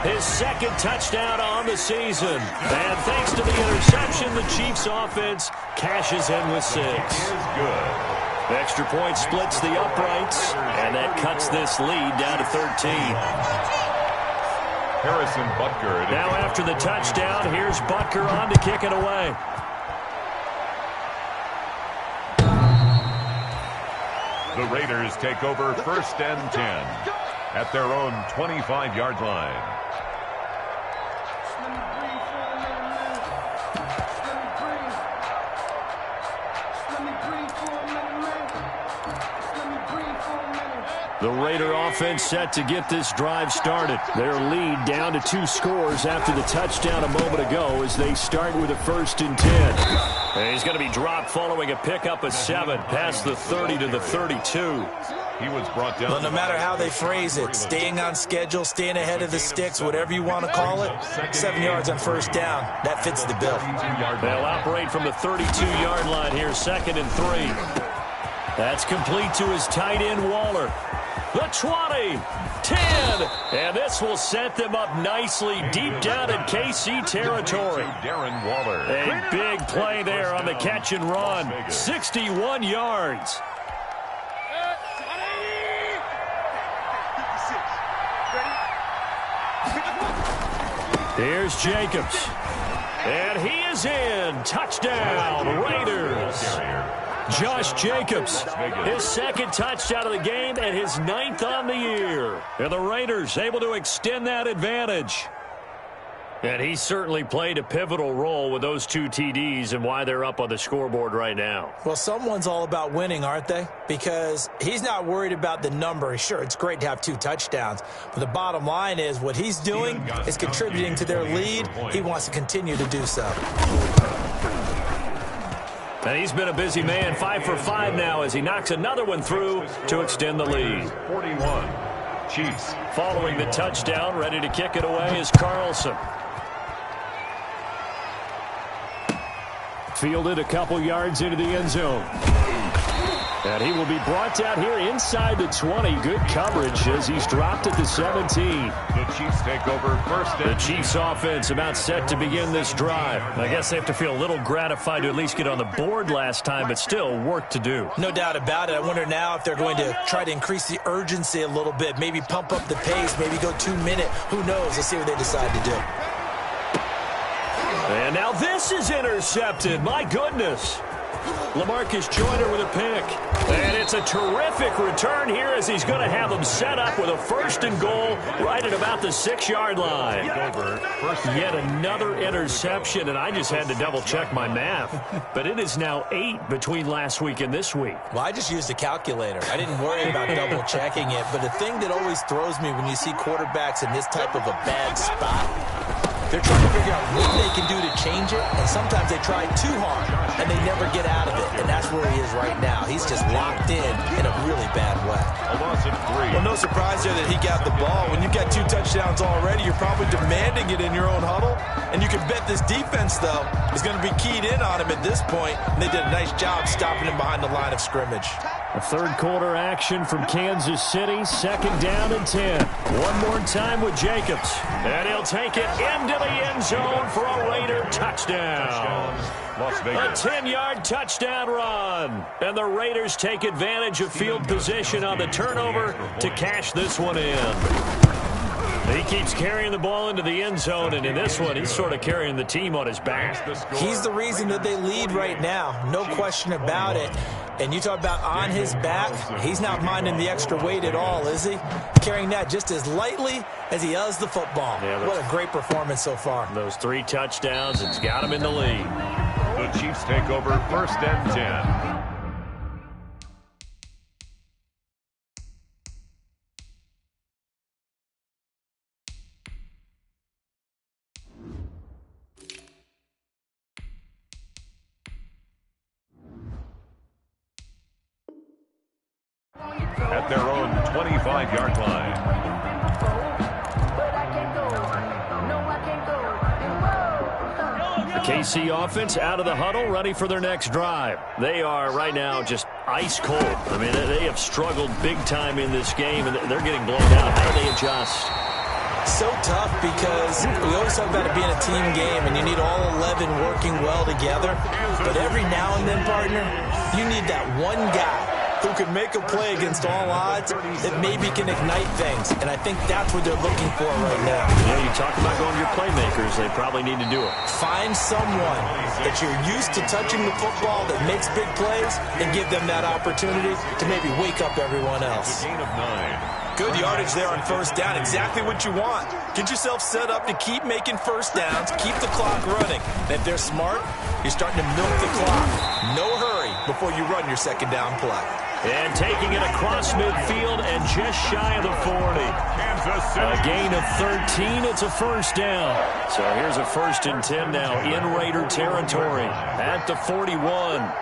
his second touchdown on the season. And thanks to the interception, the Chiefs offense cashes in with 6. Good. Extra point splits the uprights, and that cuts this lead down to 13. Harrison Butker. Now after the touchdown, here's Butker on to kick it away. The Raiders take over 1st and 10 at their own 25-yard line. The Raider offense set to get this drive started. Their lead down to 2 scores after the touchdown a moment ago as they start with a 1st and 10. And he's going to be dropped following a pickup of 7 past the 30 to the 32. He was brought down. Well, no matter how they phrase it, staying on schedule, staying ahead of the sticks, whatever you want to call it, 7 yards on 1st down, that fits the bill. They'll operate from the 32-yard line here, 2nd and 3. That's complete to his tight end, Waller. The 20, 10, and this will set them up nicely deep down in KC territory. Darren Waller. A big play there on the catch and run. 61 yards. Here's Jacobs. And he is in. Touchdown, Raiders. Josh Jacobs, his 2nd touchdown of the game and his 9th on the year. And the Raiders able to extend that advantage. And he certainly played a pivotal role with those 2 TDs and why they're up on the scoreboard right now. Well, someone's all about winning, aren't they? Because he's not worried about the number. Sure, it's great to have 2 touchdowns. But the bottom line is what he's doing is contributing to their lead. He wants to continue to do so. And he's been a busy man, 5 for 5 now as he knocks another one through to extend the lead. 41, Chiefs. Following the touchdown, ready to kick it away is Carlson. Fielded a couple yards into the end zone. And he will be brought down here inside the 20. Good coverage as he's dropped at the 17. The Chiefs take over 1st and 10. The Chiefs offense about set to begin this drive. I guess they have to feel a little gratified to at least get on the board last time, but still work to do. No doubt about it. I wonder now if they're going to try to increase the urgency a little bit, maybe pump up the pace, maybe go 2-minute. Who knows? Let's see what they decide to do. And now this is intercepted. My goodness. LaMarcus Joyner with a pick. And it's a terrific return here as he's going to have them set up with a 1st and goal right at about the 6-yard line. Yet another interception, and I just had to double-check my math. But it is now 8 between last week and this week. Well, I just used a calculator. I didn't worry about double-checking it. But the thing that always throws me when you see quarterbacks in this type of a bad spot, they're trying to figure out what they can do to change it, and sometimes they try too hard, and they never get out of it, and that's where he is right now. He's just locked in a really bad way. A loss of 3. Well, no surprise there that he got the ball. When you've got 2 touchdowns already, you're probably demanding it in your own huddle, and you can bet this defense, though, is going to be keyed in on him at this point, and they did a nice job stopping him behind the line of scrimmage. A 3rd quarter action from Kansas City, 2nd down and 10. One more time with Jacobs, and he'll take it into the end zone for a Raider touchdown. Las Vegas. A 10-yard touchdown run. And the Raiders take advantage of field position on the turnover to cash this one in. He keeps carrying the ball into the end zone, and in this one, he's sort of carrying the team on his back. He's the reason that they lead right now. No question about it. And you talk about on his back, he's not minding the extra weight at all, is he? Carrying that just as lightly as he does the football. Yeah, what a great performance so far. Those 3 touchdowns, it's got him in the lead. The Chiefs take over 1st and 10. At their own 25-yard line. The KC offense out of the huddle, ready for their next drive. They are right now just ice cold. I mean, they have struggled big time in this game, and they're getting blown out. How do they adjust? So tough because we always talk about it being a team game, and you need all 11 working well together. But every now and then, partner, you need that one guy who can make a play against all odds that maybe can ignite things. And I think that's what they're looking for right now. Yeah, you talk about going to your playmakers. They probably need to do it. Find someone that you're used to touching the football that makes big plays and give them that opportunity to maybe wake up everyone else. Gain of 9. Good yardage there on 1st down. Exactly what you want. Get yourself set up to keep making 1st downs, keep the clock running. And if they're smart, you're starting to milk the clock. No hurry before you run your 2nd down play. And taking it across midfield and just shy of the 40. A gain of 13. It's a 1st down. So here's a 1st and 10 now in Raider territory at the 41.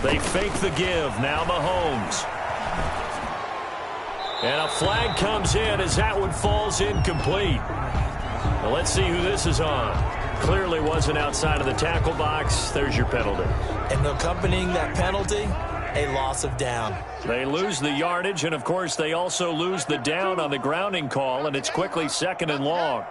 They fake the give. Now Mahomes. And a flag comes in as that one falls incomplete. Well, let's see who this is on. Clearly wasn't outside of the tackle box. There's your penalty. And accompanying that penalty, a loss of down. They lose the yardage, and, of course, they also lose the down on the grounding call, and it's quickly 2nd and long.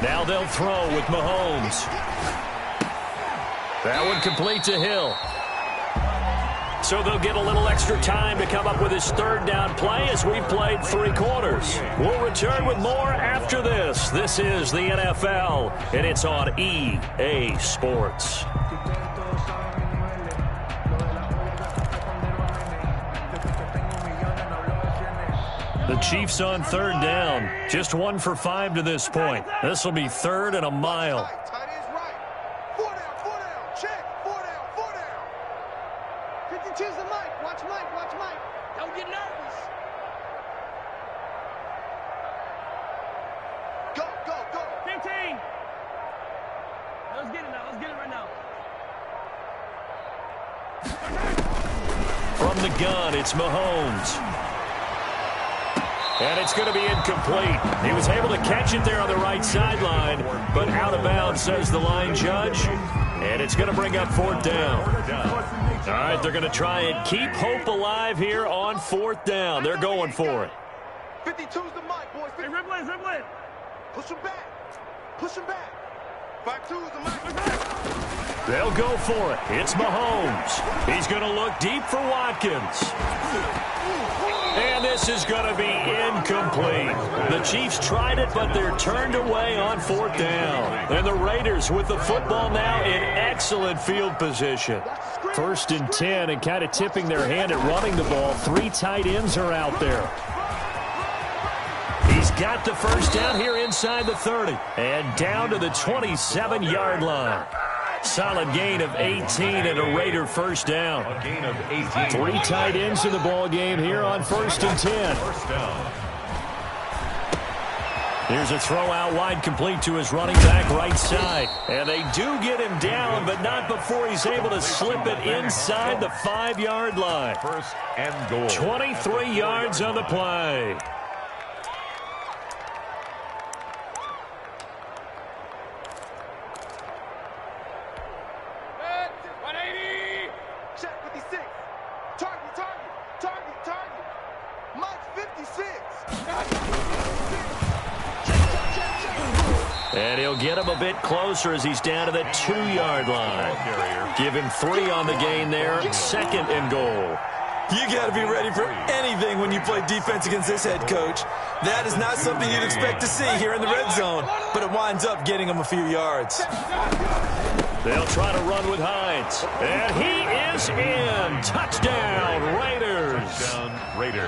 Now they'll throw with Mahomes. That one complete to Hill. So they'll get a little extra time to come up with his 3rd down play as we've played 3 quarters. We'll return with more after this. This is the NFL, and it's on EA Sports. The Chiefs on 3rd down. Just 1 for 5 to this point. This will be 3rd and a mile. Tight end's right. 4 down. Check. 4 down. 52's the Mike. Watch Mike. Don't get nervous. Go. 15. Let's get it right now. From the gun, it's Mahomes. And it's going to be incomplete. He was able to catch it there on the right sideline, but out of bounds, says the line judge. And it's going to bring up 4th down. All right, they're going to try and keep hope alive here on 4th down. They're going for it. 52's the mic, boys. Hey, Ripley. Push him back. 52's the mic. They'll go for it. It's Mahomes. He's going to look deep for Watkins. And this is going to be incomplete. The Chiefs tried it, but they're turned away on 4th down. And the Raiders with the football now in excellent field position. 1st and 10, and kind of tipping their hand at running the ball. 3 tight ends are out there. He's got the 1st down here inside the 30. And down to the 27-yard line. Solid gain of 18 and a Raider 1st down. A gain of 18. 3 tight ends in the ball game here on 1st and 10. Here's a throw out wide, complete to his running back right side. And they do get him down, but not before he's able to slip it inside the 5-yard line. First and goal. 23 yards on the play. And he'll get him a bit closer as he's down to the 2-yard line. Give him 3 on the gain there. Second and goal. You got to be ready for anything when you play defense against this head coach. That is not something you'd expect to see here in the red zone, but it winds up getting him a few yards. They'll try to run with Hines. And he is in. Touchdown, Raiders.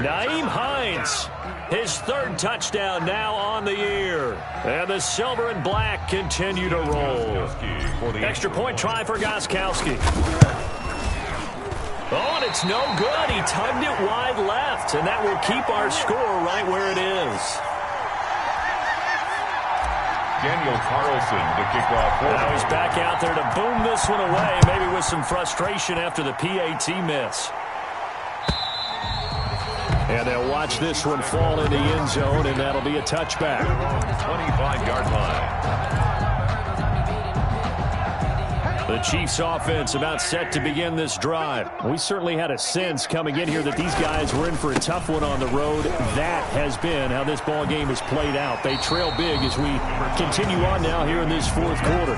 Nyheim Hines, his 3rd touchdown now on the year. And the silver and black continue to roll. Extra point try for Gostkowski. Oh, and it's no good. He tugged it wide left, and that will keep our score right where it is. Daniel Carlson to kick off. Now he's back out there to boom this one away, maybe with some frustration after the PAT miss. And they'll watch this one fall in the end zone, and that'll be a touchback. 25-yard line. The Chiefs offense about set to begin this drive. We certainly had a sense coming in here that these guys were in for a tough one on the road. That has been how this ball game has played out. They trail big as we continue on now here in this 4th quarter.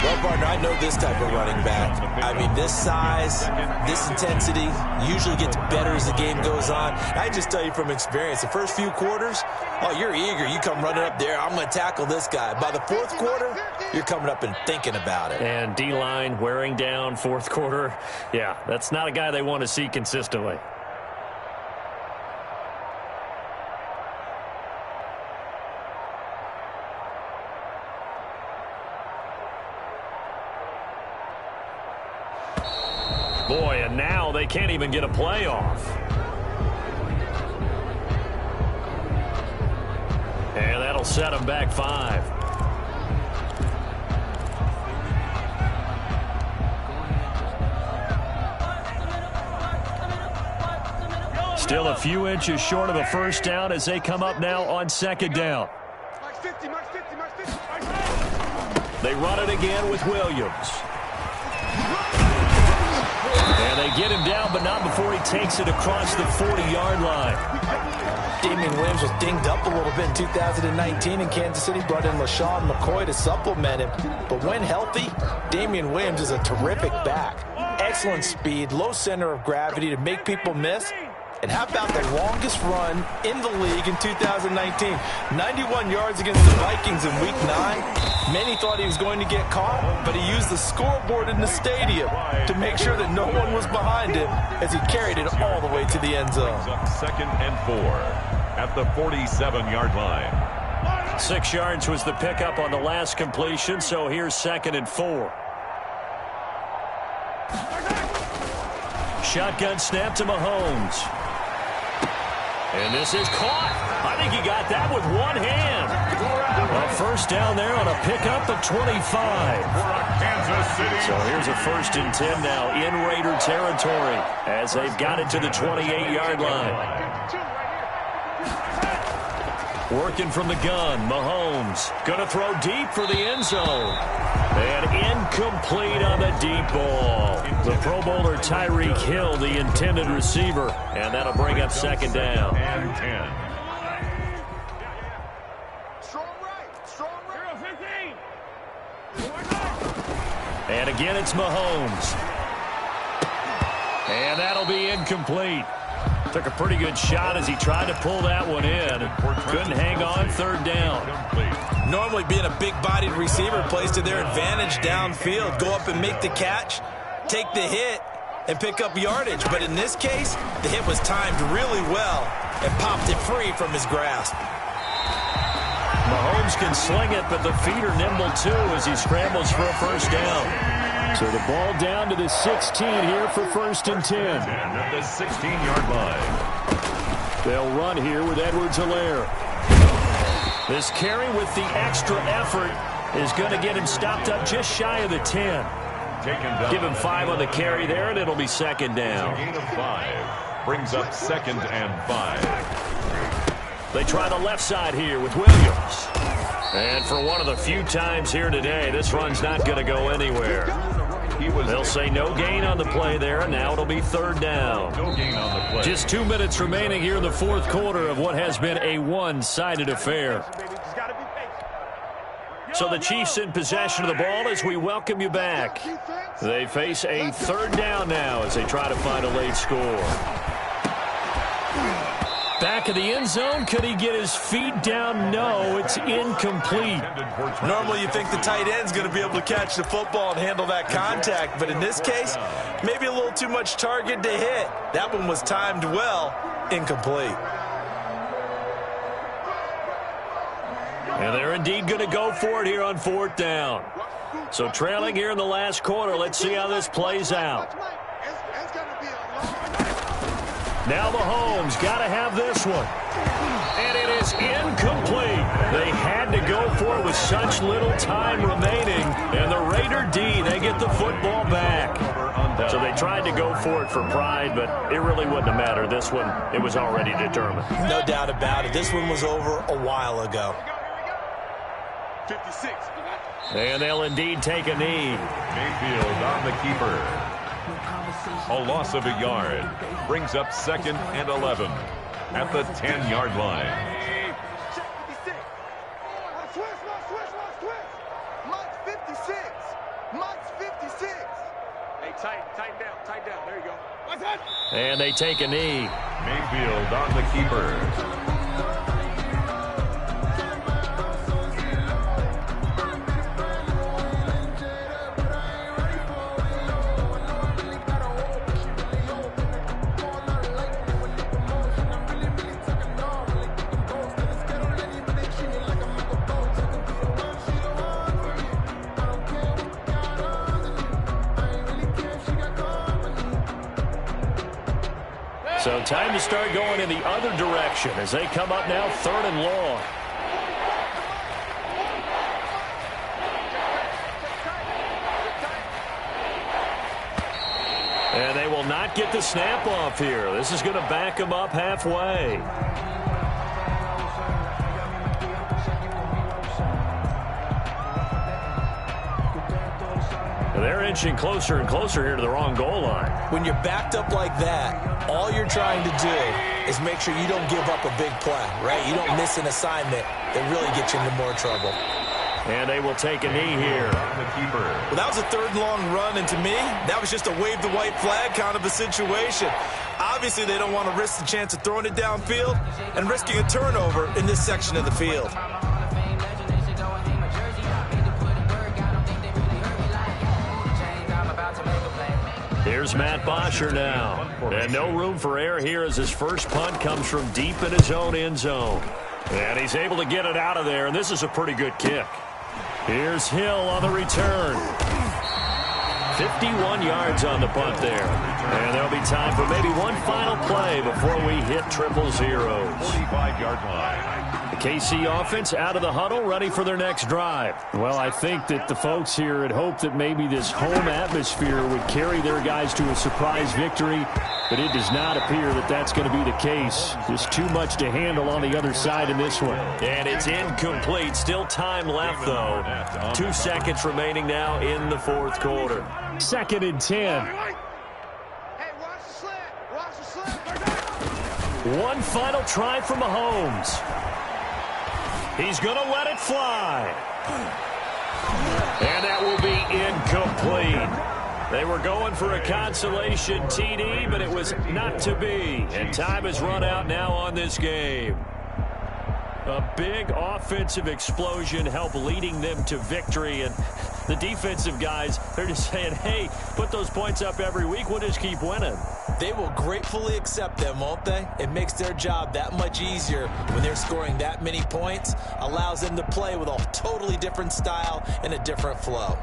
Well, partner, I know this type of running back. I mean, this size, this intensity usually gets better as the game goes on. I just tell you from experience, the first few quarters, oh, you're eager. You come running up there, I'm going to tackle this guy. By the 4th quarter, you're coming up and thinking about it. And D-line wearing down 4th quarter. Yeah, that's not a guy they want to see consistently. Boy, and now they can't even get a play off. And that'll set them back 5. Still a few inches short of a first down as they come up now on 2nd down. They run it again with Williams. And they get him down, but not before he takes it across the 40-yard line. Damian Williams was dinged up a little bit in 2019 in Kansas City. Brought in LaShawn McCoy to supplement him. But when healthy, Damian Williams is a terrific back. Excellent speed, low center of gravity to make people miss. And how about the longest run in the league in 2019? 91 yards against the Vikings in Week 9. Many thought he was going to get caught, but he used the scoreboard in the stadium to make sure that no one was behind him as he carried it all the way to the end zone. 2nd and 4 at the 47-yard line. 6 yards was the pickup on the last completion, so here's 2nd and 4. Shotgun snap to Mahomes. And this is caught. I think he got that with one hand. A first down there on a pickup of 25. So here's a 1st and 10 now in Raider territory as they've got it to the 28-yard line. Working from the gun, Mahomes going to throw deep for the end zone. And incomplete on the deep ball. The Pro Bowler Tyreek Hill, the intended receiver. And that'll bring up 2nd down. And 10. And again, it's Mahomes. And that'll be incomplete. Took a pretty good shot as he tried to pull that one in. Couldn't hang on 3rd down. Normally being a big-bodied receiver plays to their advantage downfield. Go up and make the catch, take the hit, and pick up yardage. But in this case, the hit was timed really well and popped it free from his grasp. Mahomes can sling it, but the feet are nimble too as he scrambles for a first down. So the ball down to the 16 here for 1st and 10. At the 16-yard line. They'll run here with Edwards-Helaire. This carry with the extra effort is going to get him stopped up just shy of the 10. Give him 5 on the carry there, and it'll be second down. A gain of 5 brings up 2nd and 5. They try the left side here with Williams. And for one of the few times here today, this run's not going to go anywhere. They'll say no gain on the play there, and now it'll be 3rd down. No gain on the play. Just 2 minutes remaining here in the 4th quarter of what has been a one-sided affair. So the Chiefs in possession of the ball as we welcome you back. They face a 3rd down now as they try to find a late score. Back of the end zone. Could he get his feet down? No, it's incomplete. Normally you think the tight end's going to be able to catch the football and handle that contact, but in this case, maybe a little too much target to hit. That one was timed well. Incomplete. And they're indeed going to go for it here on 4th down. So trailing here in the last quarter. Let's see how this plays out. Now Mahomes got to have this one. And it is incomplete. They had to go for it with such little time remaining. And the Raider D, they get the football back. So they tried to go for it for pride, but it really wouldn't have mattered. This one, it was already determined. No doubt about it. This one was over a while ago. 56. And they'll indeed take a knee. Mayfield on the keeper. A loss of a yard brings up 2nd and 11 at the 10-yard line. Mike's 56. Mike's 56. Hey, tighten down. There you go. What's that? And they take a knee. Mayfield on the keeper. So time to start going in the other direction as they come up now 3rd and long. And they will not get the snap off here. This is going to back them up halfway. They're inching closer and closer here to the wrong goal line. When you're backed up like that, all you're trying to do is make sure you don't give up a big play, right? You don't miss an assignment that really gets you into more trouble. And they will take a knee here. Well, that was a 3rd and long run, and to me, that was just a wave the white flag kind of a situation. Obviously, they don't want to risk the chance of throwing it downfield and risking a turnover in this section of the field. Here's Matt Bosher now. And no room for error here as his first punt comes from deep in his own end zone. And he's able to get it out of there, and this is a pretty good kick. Here's Hill on the return. 51 yards on the punt there. And there'll be time for maybe one final play before we hit triple zeros. 45-yard line. The KC offense out of the huddle, ready for their next drive. Well, I think that the folks here had hoped that maybe this home atmosphere would carry their guys to a surprise victory, but it does not appear that that's going to be the case. Just too much to handle on the other side in this one. And it's incomplete. Still time left, though. 2 seconds remaining now in the 4th quarter. 2nd and 10. Hey, watch the slant. Watch the slant. One final try for Mahomes. He's going to let it fly. And that will be incomplete. They were going for a consolation TD, but it was not to be. And time has run out now on this game. A big offensive explosion helped leading them to victory. And the defensive guys, they're just saying, hey, put those points up every week. We'll just keep winning. They will gratefully accept them, won't they? It makes their job that much easier when they're scoring that many points. Allows them to play with a totally different style and a different flow.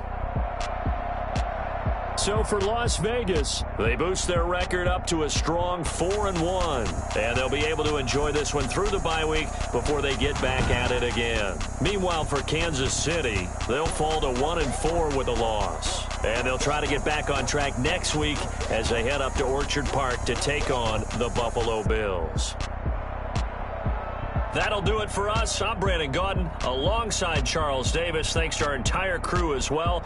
So for Las Vegas, they boost their record up to a strong 4-1. And they'll be able to enjoy this one through the bye week before they get back at it again. Meanwhile, for Kansas City, they'll fall to 1-4 with a loss. And they'll try to get back on track next week as they head up to Orchard Park to take on the Buffalo Bills. That'll do it for us. I'm Brandon Gaudin alongside Charles Davis. Thanks to our entire crew as well.